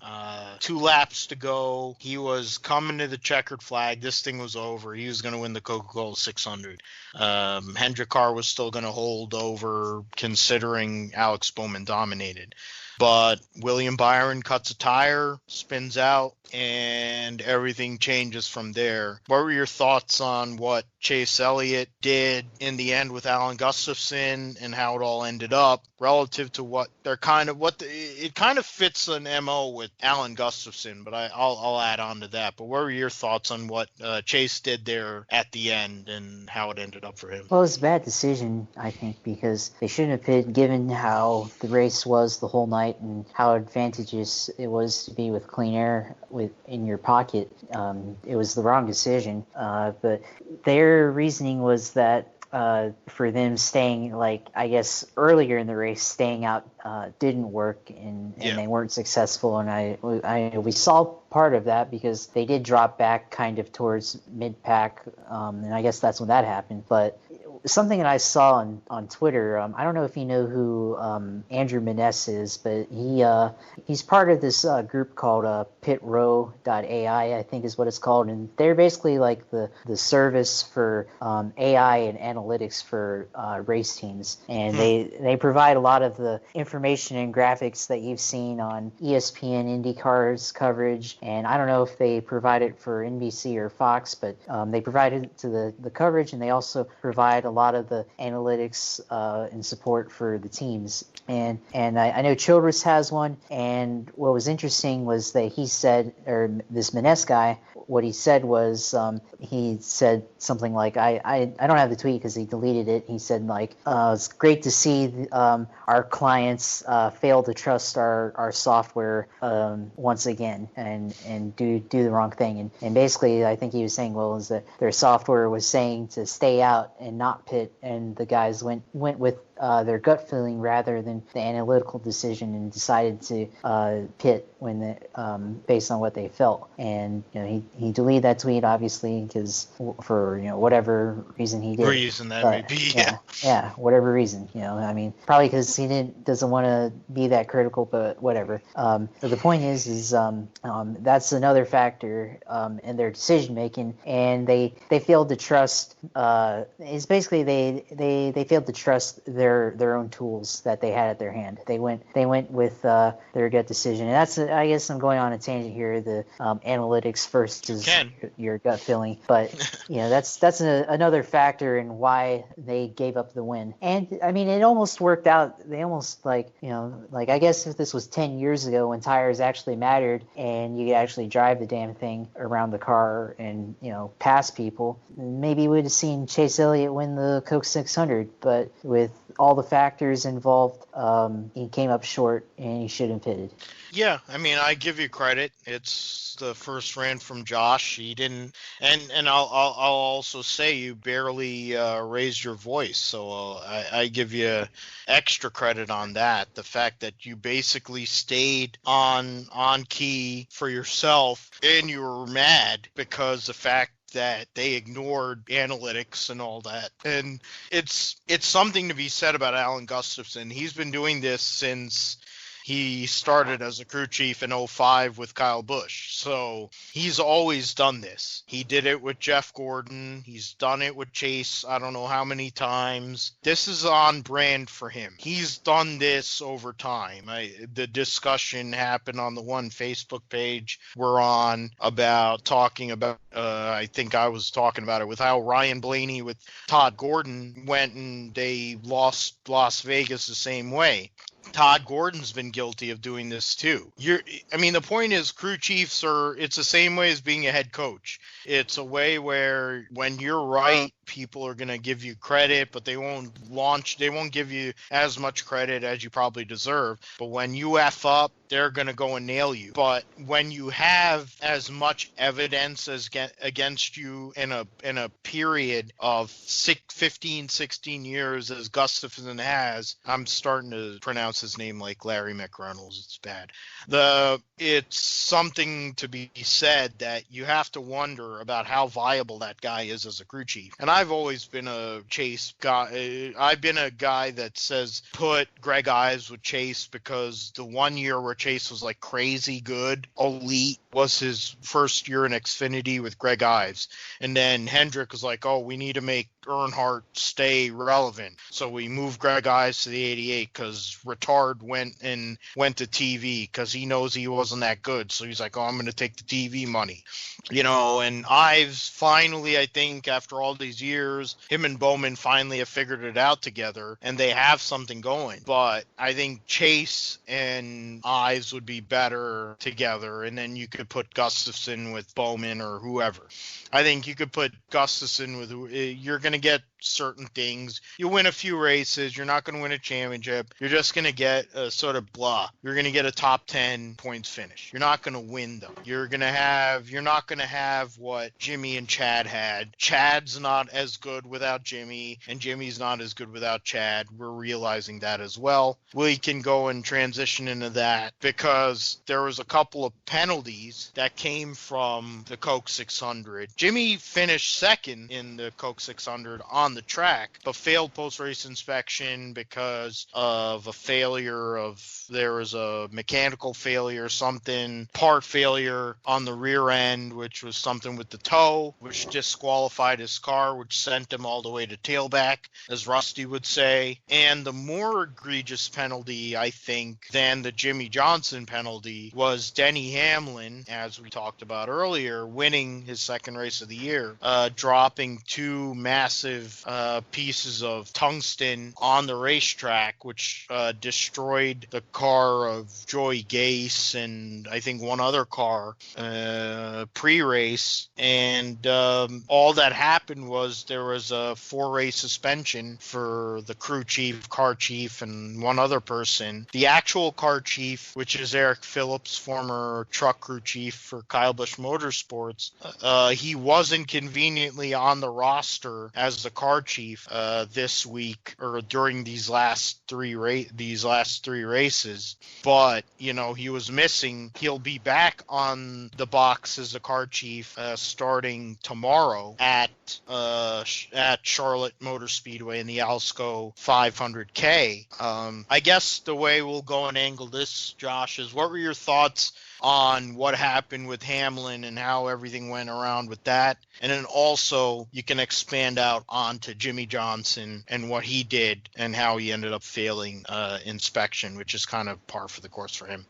2 laps to go. He was coming to the checkered flag. This thing was over. He was going to win the Coca-Cola 600. Hendrick Carr was still going to hold over, considering Alex Bowman dominated. But William Byron cuts a tire, spins out, and everything changes from there. What were your thoughts on what Chase Elliott did in the end with Alan Gustafson and how it all ended up relative to what they're it kind of fits an MO with Alan Gustafson, but I'll add on to that. But what were your thoughts on what Chase did there at the end and how it ended up for him? Well, it was a bad decision, I think, because they shouldn't have pitted, given how the race was the whole night and how advantageous it was to be with clean air in your pocket. It was the wrong decision. But their reasoning was that for them staying, I guess earlier in the race, staying out didn't work, and they weren't successful. And we saw part of that because they did drop back kind of towards mid-pack, and I guess that's when that happened. But something that I saw on Twitter, I don't know if you know who Andrew Maness is, but he's part of this group called PitRow.ai, I think is what it's called, and they're basically like the service for AI and analytics for race teams, and they provide a lot of the information and graphics that you've seen on ESPN IndyCar's coverage, and I don't know if they provide it for NBC or Fox, but they provide it to the coverage, and they also provide a lot of the analytics and support for the teams. And I know Childress has one, and what was interesting was that he said, or this Maness guy, what he said was he said something like, I don't have the tweet because he deleted it. He said it's great to see our clients fail to trust our software once again and do the wrong thing. And basically I think he was saying, well, is that their software was saying to stay out and not pit, and the guys went with their gut feeling rather than the analytical decision and decided to pit when based on what they felt. And he deleted that tweet obviously because for whatever reason he did. Reason that may be. Yeah, whatever reason. I mean, probably because he doesn't want to be that critical, but whatever. But the point is that's another factor in their decision making, and they failed to trust. It's basically they failed to trust their own tools that they had at their hand. They went with their gut decision, and that's I guess I'm going on a tangent here. The analytics versus your gut feeling, but that's another factor in why they gave up the win. And I mean, it almost worked out. They almost I guess if this was 10 years ago when tires actually mattered and you could actually drive the damn thing around the car and pass people, maybe we'd have seen Chase Elliott win the Coke 600. But with all the factors involved, he came up short and he should have pitted. Yeah, I mean, I give you credit. It's the first rant from Josh. He didn't, and I'll also say you barely raised your voice, so I give you extra credit on that. The fact that you basically stayed on key for yourself, and you were mad because the fact that they ignored analytics and all that. And it's something to be said about Alan Gustafson. He's been doing this since he started as a crew chief in 2005 with Kyle Busch. So he's always done this. He did it with Jeff Gordon. He's done it with Chase I don't know how many times. This is on brand for him. He's done this over time. The discussion happened on the one Facebook page we're on about talking about, I think I was talking about it, with how Ryan Blaney with Todd Gordon went and they lost Las Vegas the same way. Todd Gordon's been guilty of doing this too. The point is, crew chiefs it's the same way as being a head coach. It's a way where when you're right, people are going to give you credit, but they won't give you as much credit as you probably deserve. But when you F up, they're going to go and nail you. But when you have as much evidence as against you in a period of 15, 16 years as Gustafson has, I'm starting to pronounce his name like Larry McReynolds. It's bad. It's something to be said that you have to wonder about how viable that guy is as a crew chief. And I've always been a Chase guy. I've been a guy that says put Greg Ives with Chase because the 1 year where Chase was like crazy good, elite, was his first year in Xfinity with Greg Ives. And then Hendrick was like, oh, we need to make Earnhardt stay relevant. So we moved Greg Ives to the 88 because retard went to TV because he knows he wasn't that good. So he's like, oh, I'm going to take the TV money. And Ives finally, I think, after all these years, him and Bowman finally have figured it out together, and they have something going. But I think Chase and Ives would be better together, and then you could put Gustafson with Bowman or whoever. I think you could put Gustafson with, you're going to get certain things. You win a few races. You're not going to win a championship. You're just going to get a sort of blah. You're going to get a top 10 points finish. You're not going to win them. You're not going to have what Jimmy and Chad had. Chad's not as good without Jimmy, and Jimmy's not as good without Chad. We're realizing that as well. We can go and transition into that because there was a couple of penalties that came from the Coke 600. Jimmy finished second in the Coke 600 on the track, but failed post-race inspection because of a failure there was a mechanical failure, part failure on the rear end, which was something with the toe, which disqualified his car, which sent him all the way to tailback, as Rusty would say. And the more egregious penalty, I think, than the Jimmy Johnson penalty was Denny Hamlin, as we talked about earlier, winning his second race of the year, dropping two massive pieces of tungsten on the racetrack, which destroyed the car of Joey Gase and I think one other car pre-race. And all that happened was there was a 4-race suspension for the crew chief, car chief, and one other person. The actual car chief, which is Eric Phillips, former truck crew chief for Kyle Busch Motorsports, he wasn't conveniently on the roster as the car chief this week or during these last three races, but he was missing. He'll be back on the box as the car chief starting tomorrow at Charlotte Motor Speedway in the Alsco 500K. I guess the way we'll go and angle this, Josh, is what were your thoughts on what happened with Hamlin and how everything went around with that? And then also you can expand out onto Jimmy Johnson and what he did and how he ended up failing inspection, which is kind of par for the course for him.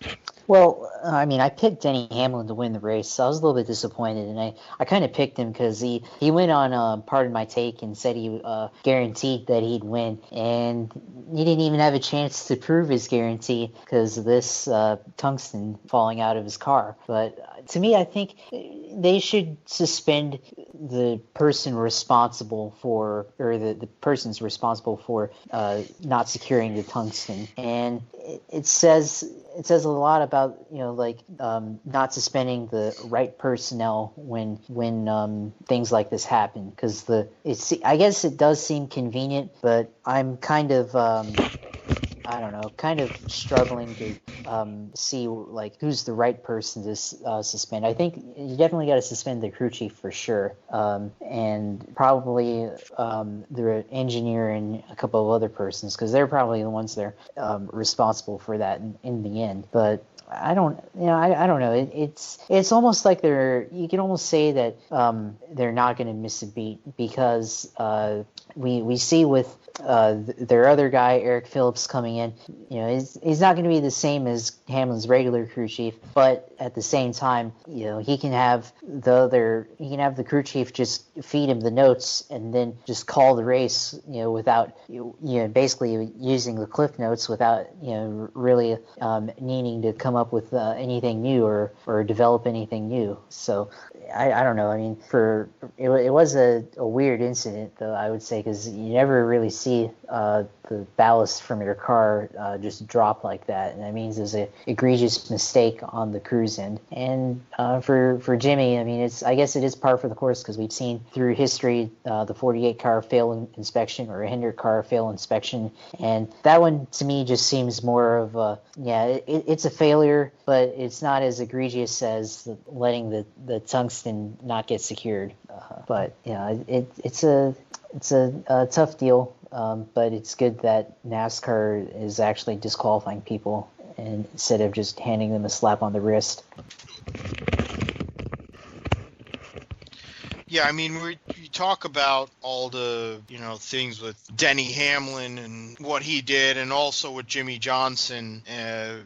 Well, I mean, I picked Denny Hamlin to win the race, so I was a little bit disappointed, and I kind of picked him because he went on Pardon My Take and said he guaranteed that he'd win, and he didn't even have a chance to prove his guarantee because of this tungsten falling out of his car. But to me, I think they should suspend the person responsible for, or the person's responsible for not securing the tungsten. And it says a lot about not suspending the right personnel when things like this happen, because I guess it does seem convenient, but I'm kind of kind of struggling to see who's the right person to suspend. I think you definitely got to suspend the crew chief for sure, and probably the engineer and a couple of other persons, because they're probably the ones that are responsible for that in the end. But I don't know. It's almost like you can almost say that they're not going to miss a beat, because we see with their other guy, Eric Phillips, coming in, he's not going to be the same as Hamlin's regular crew chief, but at the same time, he can have the crew chief just feed him the notes and then just call the race, without basically using the cliff notes without really needing to come up with anything new or develop anything new. So I don't know. I mean, it was a weird incident, though, I would say, because you never really see the ballast from your car just drop like that, and that means there's an egregious mistake on the crew's end. And for Jimmy, I mean, I guess it is par for the course, because we've seen through history the 48 car fail inspection or a Hendrick car fail inspection, and that one to me just seems more of it's a failure, but it's not as egregious as letting the tungsten not get secured. But it's a tough deal. But it's good that NASCAR is actually disqualifying people instead of just handing them a slap on the wrist. Yeah, I mean, you talk about all the, things with Denny Hamlin and what he did, and also with Jimmy Johnson.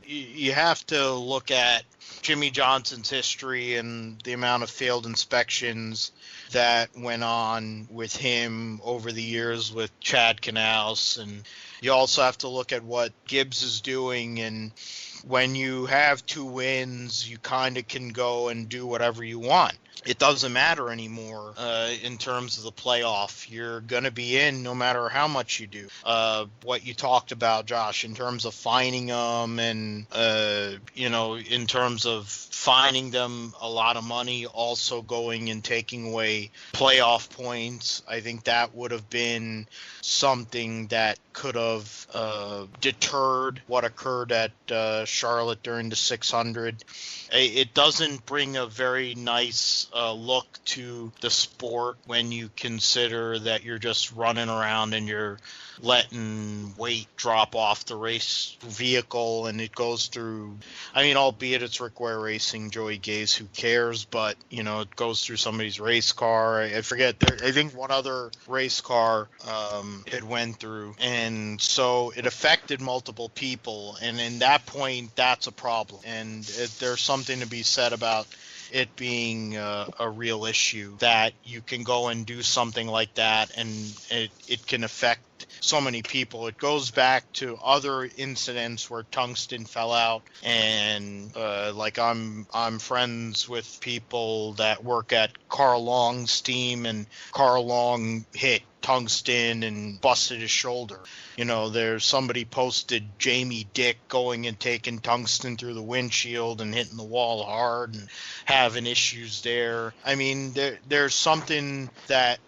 You have to look at Jimmy Johnson's history and the amount of failed inspections that went on with him over the years with Chad Knaus. And you also have to look at what Gibbs is doing. And when you have 2 wins, you kind of can go and do whatever you want. It doesn't matter anymore in terms of the playoff. You're going to be in no matter how much you do. What you talked about, Josh, in terms of finding them and, in terms of finding them a lot of money, also going and taking away playoff points, I think that would have been something that could have deterred what occurred at Charlotte during the 600. It doesn't bring a very nice look to the sport when you consider that you're just running around and you're letting weight drop off the race vehicle, and it goes through, I mean, albeit it's Rick Ware Racing, Joey Gaze, who cares, but, it goes through somebody's race car. I forget, I think one other race car it went through, and so it affected multiple people, and in that point, that's a problem, and there's something to be said about it being a real issue, that you can go and do something like that and it can affect so many people. It goes back to other incidents where tungsten fell out, and like I'm friends with people that work at Carl Long's team, and Carl Long hit tungsten and busted his shoulder. There's somebody posted Jamie Dick going and taking tungsten through the windshield and hitting the wall hard and having issues there. I mean, there's something that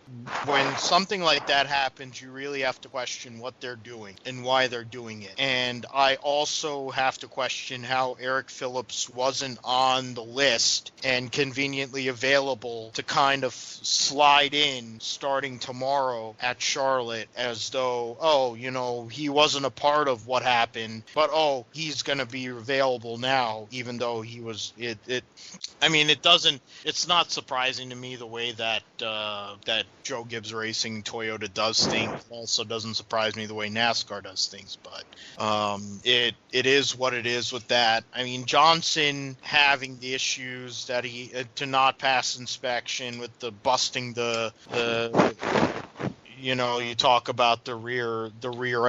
when something like that happens, you really have to question what they're doing and why they're doing it. And I also have to question how Eric Phillips wasn't on the list and conveniently available to kind of slide in starting tomorrow at Charlotte, as though, he wasn't a part of what happened, but he's going to be available now, even though he was it's not surprising to me the way that Joe Gibbs Racing Toyota does things. Also doesn't surprise me the way NASCAR does things, but it is what it is with that. I mean, Johnson having the issues that he to not pass inspection with the busting the you talk about the rear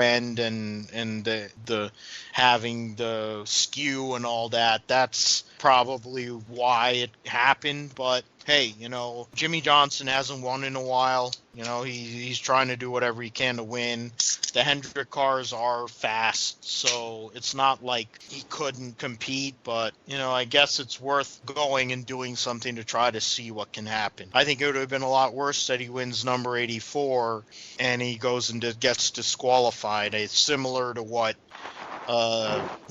end and the having the skew and all that. That's probably why it happened. But hey, Jimmy Johnson hasn't won in a while. He's trying to do whatever he can to win. The Hendrick cars are fast, so it's not like he couldn't compete, but, I guess it's worth going and doing something to try to see what can happen. I think it would have been a lot worse that he wins number 84 and he goes and gets disqualified. It's similar to what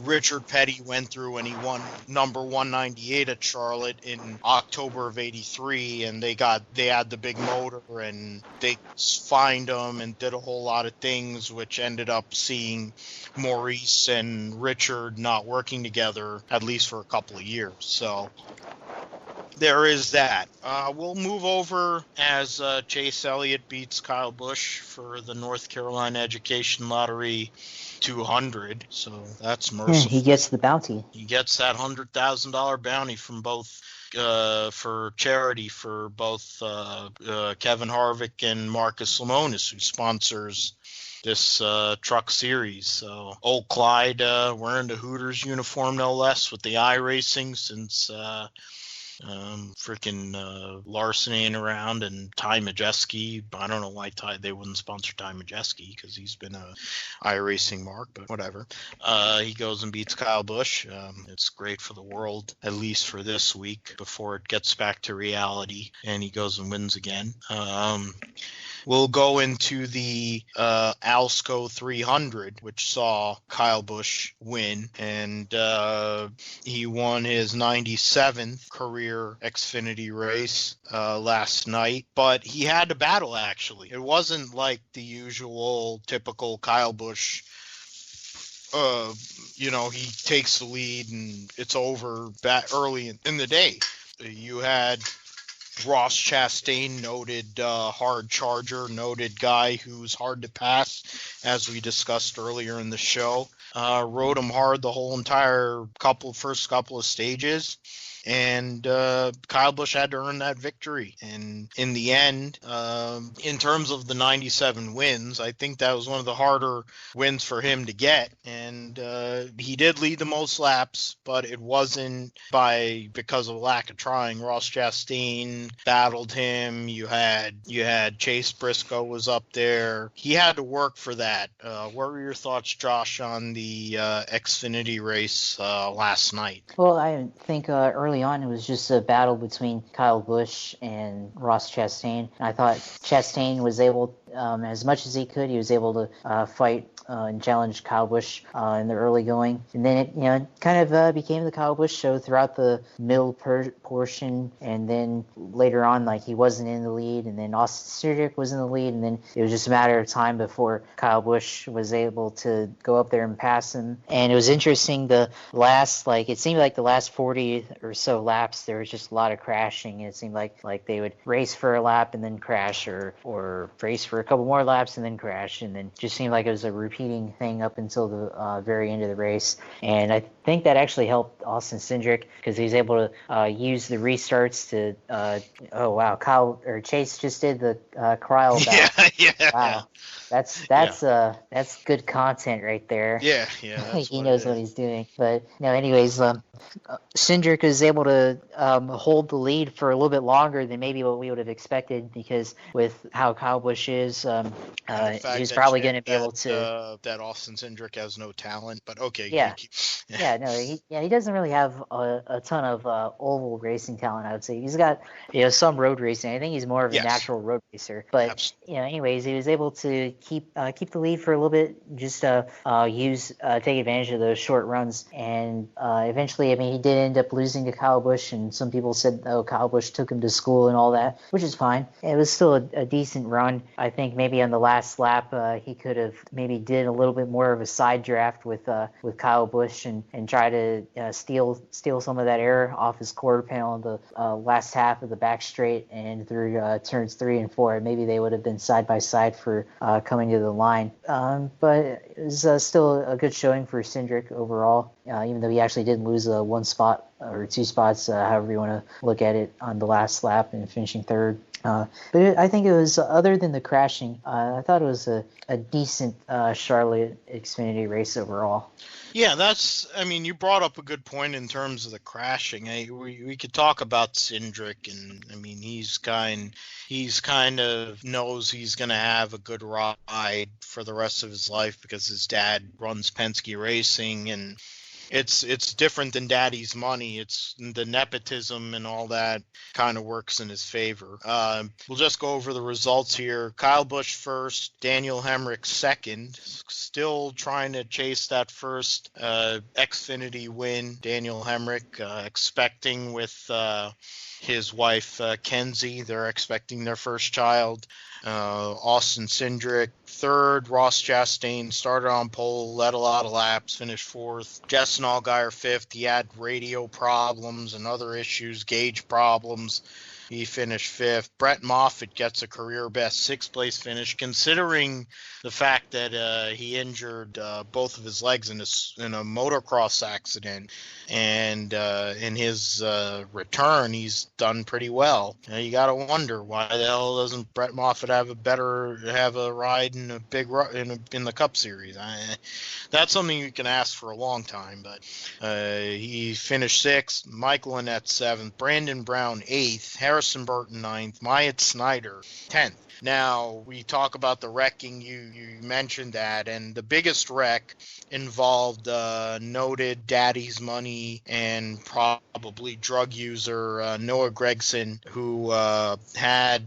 Richard Petty went through when he won number 198 at Charlotte in October of '83, and they had the big motor and they fined him and did a whole lot of things, which ended up seeing Maurice and Richard not working together at least for a couple of years. So there is that. We'll move over as Chase Elliott beats Kyle Busch for the North Carolina Education Lottery 200. So that's merciful. Yeah, he gets the bounty. He gets that $100,000 bounty from both for charity for both Kevin Harvick and Marcus Lemonis, who sponsors this truck series. So old Clyde wearing the Hooters uniform, no less, with the iRacing since Larsoning around, and Ty Majeski. I don't know why they wouldn't sponsor Ty Majeski, because he's been a iRacing mark, but whatever. He goes and beats Kyle Busch. It's great for the world, at least for this week, before it gets back to reality and he goes and wins again. We'll go into the Alsco 300, which saw Kyle Busch win, and he won his 97th career Xfinity race last night. But he had to battle, actually. It wasn't like the usual typical Kyle Busch. He takes the lead and it's over that early in the day. You had Ross Chastain, noted hard charger, noted guy who's hard to pass, as we discussed earlier in the show. Rode him hard the whole entire first couple of stages. And Kyle Busch had to earn that victory. And in the end, in terms of the 97 wins, I think that was one of the harder wins for him to get. And he did lead the most laps, but it wasn't because of lack of trying. Ross Chastain battled him. You had Chase Briscoe was up there. He had to work for that. What were your thoughts, Josh, on the Xfinity race last night? Well, I think early on it was just a battle between Kyle Busch and Ross Chastain. I thought Chastain was able, as much as he could, he was able to fight and challenge Kyle Busch in the early going. And then it kind of became the Kyle Busch show throughout the middle portion. And then later on, like, he wasn't in the lead. And then Austin Cindric was in the lead. And then it was just a matter of time before Kyle Busch was able to go up there and pass him. And it was interesting, it seemed like the last 40 or so laps, there was just a lot of crashing. It seemed like they would race for a lap and then crash, or race for a couple more laps and then crash. And then just seemed like it was a repeating thing up until the very end of the race. And I think that actually helped Austin Cindric because he was able to use the restarts to Chase just did the cryo battle. Yeah. Wow. That's good content right there. Yeah. He knows what he's doing. But anyways, Cindric is able to hold the lead for a little bit longer than maybe what we would have expected, because with how Kyle Busch is, he's probably going to be able to. That Austin Cindric has no talent, but okay. Yeah. He doesn't really have a ton of oval racing talent. I would say he's got some road racing. I think he's more of a natural road racer. But anyways, he was able to keep the lead for a little bit, just take advantage of those short runs, and eventually, I mean, he did end up losing to Kyle Busch, and some people said, Kyle Busch took him to school and all that, which is fine. It was still a decent run. I think maybe on the last lap, he could have maybe did a little bit more of a side draft with Kyle Busch and try to steal some of that air off his quarter panel in the last half of the back straight and through turns 3 and 4. Maybe they would have been side by side for coming to the line. But it was still a good showing for Cindric overall, even though he actually did lose one spot or 2 spots, however you want to look at it, on the last lap and finishing third. But I think it was, other than the crashing, I thought it was a decent Charlotte Xfinity race overall. Yeah, you brought up a good point in terms of the crashing. We could talk about Cindric, and I mean, he's kind of knows he's going to have a good ride for the rest of his life because his dad runs Penske Racing, and it's different than daddy's money. It's the nepotism and all that kind of works in his favor. We'll just go over the results here. Kyle Busch first, Daniel Hemrick second, still trying to chase that first Xfinity win. Daniel Hemrick expecting with his wife Kenzie. They're expecting their first child. Austin Cindric third. Ross Chastain started on pole, led a lot of laps, finished fourth. Justin Allgaier fifth. He had radio problems and other issues, gauge problems. He finished fifth. Brett Moffitt gets a career best sixth place finish, considering the fact that he injured both of his legs in a motocross accident. And in his return, he's done pretty well. You got to wonder, why the hell doesn't Brett Moffitt have a ride in in the Cup Series? That's something you can ask for a long time. But he finished sixth. Michael Annett seventh. Brandon Brown eighth. Harrison Burton ninth. Myatt Snyder 10th. Now, we talk about the wrecking. You mentioned that, and the biggest wreck involved noted daddy's money and probably drug user Noah Gragson, who had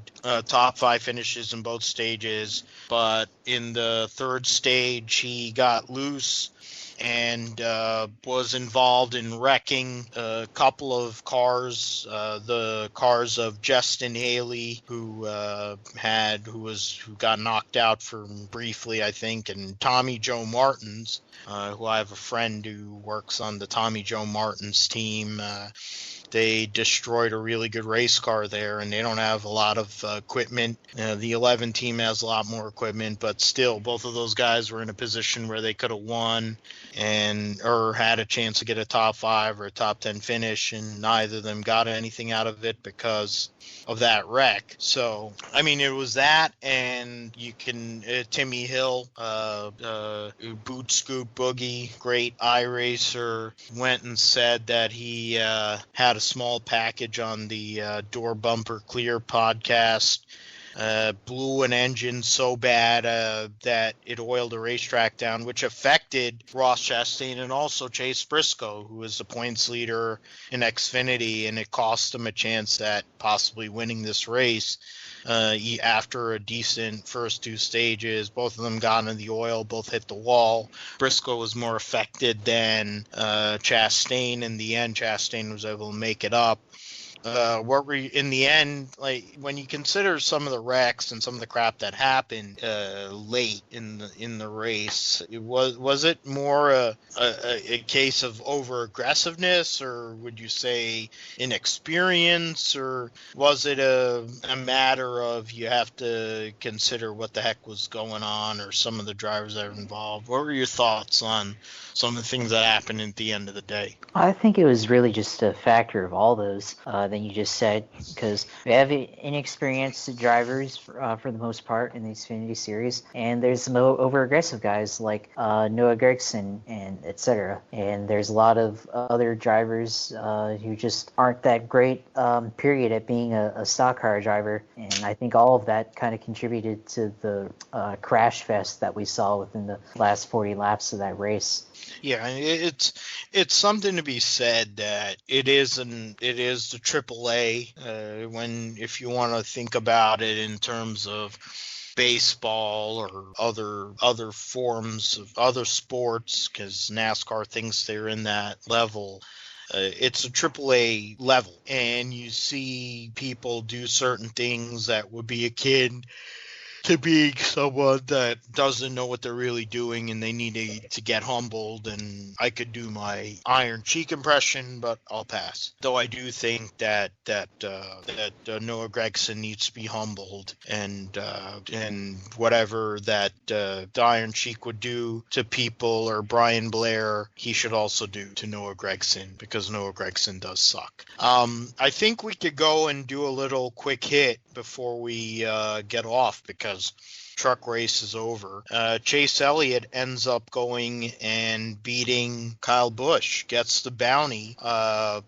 top 5 finishes in both stages, but in the third stage he got loose and was involved in wrecking a couple of cars, the cars of Justin Haley, who got knocked out for briefly, I think, and Tommy Joe Martins, who I have a friend who works on the Tommy Joe Martins team. they destroyed a really good race car there, and they don't have a lot of equipment. The 11 team has a lot more equipment, but still, both of those guys were in a position where they could have won or had a chance to get a top 5 or a top 10 finish, and neither of them got anything out of it because of that wreck. So, I mean, it was that, and you can Timmy Hill, Boot Scoop Boogie, great iRacer, went and said that he had a small package on the Door Bumper Clear podcast. Blew an engine so bad that it oiled a racetrack down, which affected Ross Chastain and also Chase Briscoe, who was the points leader in Xfinity, and it cost him a chance at possibly winning this race. After a decent first 2 stages, both of them got in the oil, both hit the wall. Briscoe was more affected than Chastain. In the end, Chastain was able to make it up. What were you, in the end, like when you consider some of the wrecks and some of the crap that happened late in the race, was it more a case of over aggressiveness, or would you say inexperience, or was it a matter of you have to consider what the heck was going on, or some of the drivers that were involved? What were your thoughts on some of the things that happened at the end of the day? I think it was really just a factor of all those that you just said, because we have inexperienced drivers for the most part in the Xfinity Series, and there's some over-aggressive guys like Noah Gragson and etc. And there's a lot of other drivers who just aren't that great, period, at being a stock car driver. And I think all of that kind of contributed to the crash fest that we saw within the last 40 laps of that race. Yeah, it's something to be said that it is the AAA. If you want to think about it in terms of baseball or other forms of other sports, because NASCAR thinks they're in that level. It's a AAA level, and you see people do certain things that would be akin to being someone that doesn't know what they're really doing, and they need to get humbled. And I could do my Iron Cheek impression, but I'll pass. Though I do think that Noah Gragson needs to be humbled, and whatever that the Iron Cheek would do to people, or Brian Blair, he should also do to Noah Gragson, because Noah Gragson does suck. I think we could go and do a little quick hit before we get off, because truck race is over. Chase Elliott ends up going and beating Kyle Busch, gets the bounty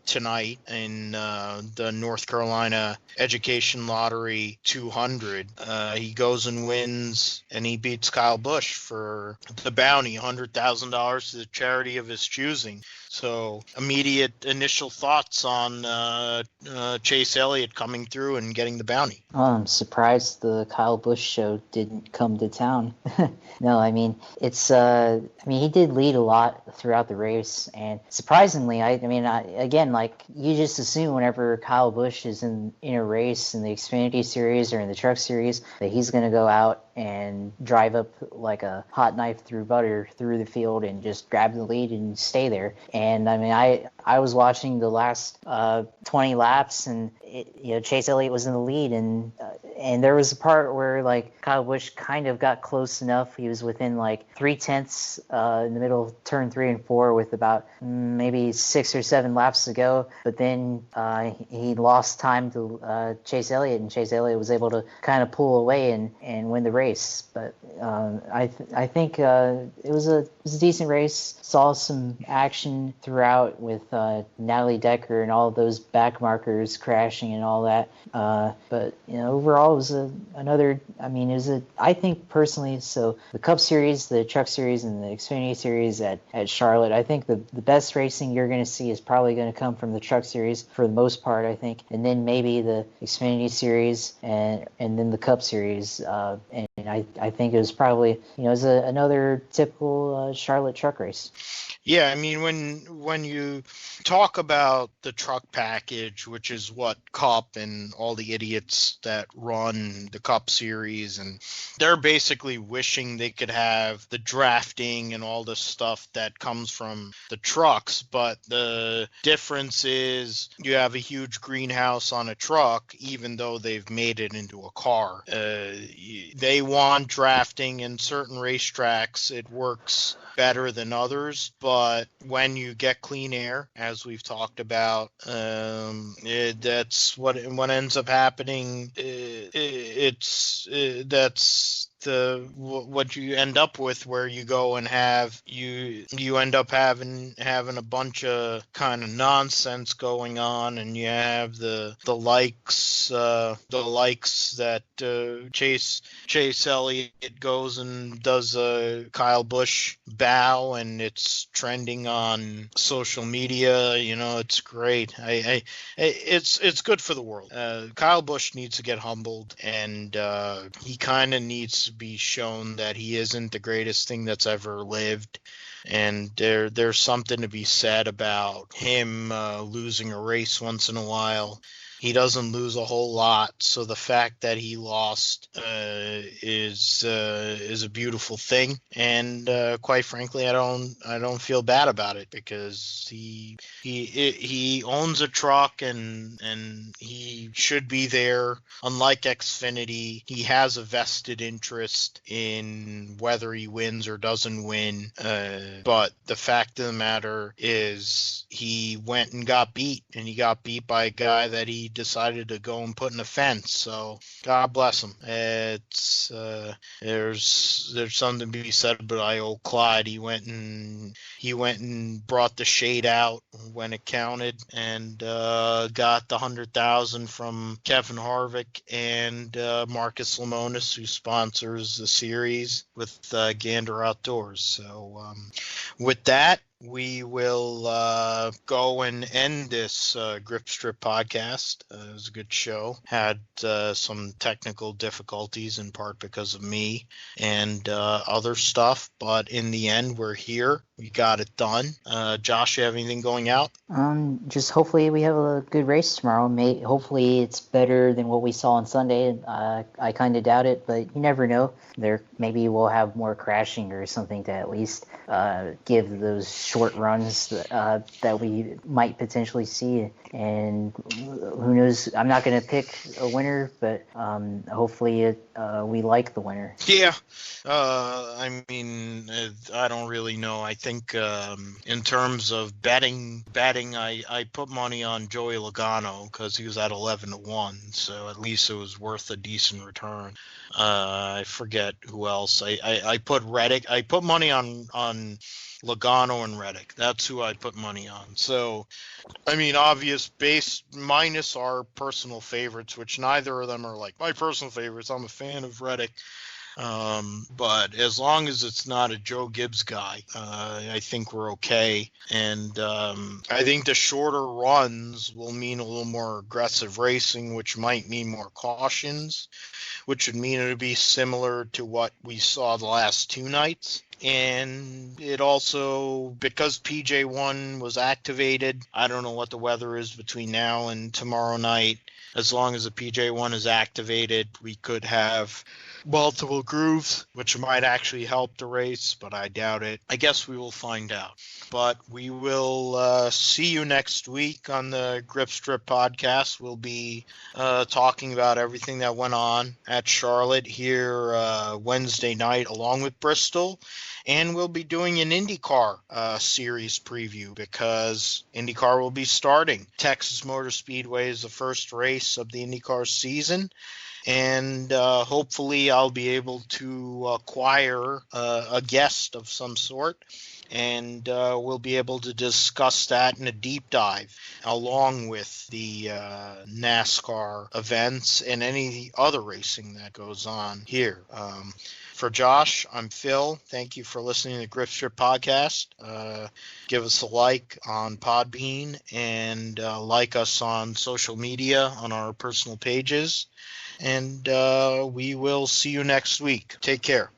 tonight in the North Carolina Education Lottery 200. He goes and wins, and he beats Kyle Busch for the bounty, $100,000 to the charity of his choosing. So, immediate initial thoughts on Chase Elliott coming through and getting the bounty. I'm surprised the Kyle Busch show didn't come to town. No, I mean, he did lead a lot throughout the race, and surprisingly, again, like, you just assume whenever Kyle Busch is in a race in the Xfinity Series or in the Truck Series that he's going to go out and drive up like a hot knife through butter through the field and just grab the lead and stay there. And I mean, I was watching the last 20 laps, and Chase Elliott was in the lead, and there was a part where like Kyle Busch kind of got close enough. He was within like 0.3 in the middle of turn 3 and 4 with about maybe 6 or 7 laps to go. But then he lost time to Chase Elliott, and Chase Elliott was able to kind of pull away and win the race. But I think it was a decent race. Saw some action throughout with Natalie Decker and all of those back markers crashing and all that. But overall, it was I think personally, so the Cup Series, the Truck Series, and the Xfinity Series at Charlotte, I think the best racing you're going to see is probably going to come from the Truck Series for the most part, I think, and then maybe the Xfinity Series and then the Cup Series. And I think it was probably, it was another typical Charlotte truck race. Yeah, I mean, when you talk about the truck package, which is what Cup and all the idiots that run the Cup Series, and they're basically wishing they could have the drafting and all this stuff that comes from the trucks, but the difference is you have a huge greenhouse on a truck, even though they've made it into a car. They want drafting in certain racetracks. It works better than others, but when you get clean air, as we've talked about, that's what ends up happening. That's what you end up with, where you go and have you end up having a bunch of kind of nonsense going on, and you have the likes that Chase Elliott goes and does a Kyle Busch bow, and it's trending on social media. It's great. It's good for the world. Kyle Busch needs to get humbled, and he kind of needs to be shown that he isn't the greatest thing that's ever lived. And there's something to be said about him losing a race once in a while. He doesn't lose a whole lot, so the fact that he lost is a beautiful thing. And quite frankly, I don't feel bad about it, because he owns a truck, and he should be there. Unlike Xfinity, he has a vested interest in whether he wins or doesn't win. But the fact of the matter is, he went and got beat, and he got beat by a guy that he decided to go and put in a fence. So God bless him. It's there's something to be said about old Clyde. He went and brought the shade out when it counted, and got the 100,000 from Kevin Harvick and Marcus Lemonis, who sponsors the series with Gander Outdoors. So with that, we will go and end this Grip Strip podcast. It was a good show. Had some technical difficulties, in part because of me and other stuff, but in the end, we're here. We got it done. Josh, you have anything going out? Just hopefully we have a good race tomorrow. Hopefully it's better than what we saw on Sunday. I kind of doubt it, but you never know. Maybe we'll have more crashing or something to at least give those short runs that we might potentially see. And who knows? I'm not going to pick a winner, but hopefully we like the winner. Yeah. I mean, I don't really know. I think in terms of betting, I put money on Joey Logano because he was at 11-1, so at least it was worth a decent return. I forget who else. I put Reddick. I put money on Logano and Reddick. That's who I put money on. So, I mean, obvious base minus our personal favorites, which neither of them are like my personal favorites. I'm a fan of Reddick. But as long as it's not a Joe Gibbs guy, I think we're okay. And I think the shorter runs will mean a little more aggressive racing, which might mean more cautions, which would mean it would be similar to what we saw the last two nights. And it also, because PJ1 was activated, I don't know what the weather is between now and tomorrow night. As long as the PJ1 is activated, we could have multiple grooves, which might actually help the race, but I doubt it. I guess we will find out. But we will see you next week on the Grip Strip podcast. We'll be talking about everything that went on at Charlotte here Wednesday night, along with Bristol. And we'll be doing an IndyCar series preview, because IndyCar will be starting. Texas Motor Speedway is the first race of the IndyCar season. And hopefully I'll be able to acquire a guest of some sort, and we'll be able to discuss that in a deep dive, along with the NASCAR events and any other racing that goes on here. For Josh, I'm Phil. Thank you for listening to the Grip Strip podcast. Give us a like on Podbean, and like us on social media on our personal pages. And we will see you next week. Take care.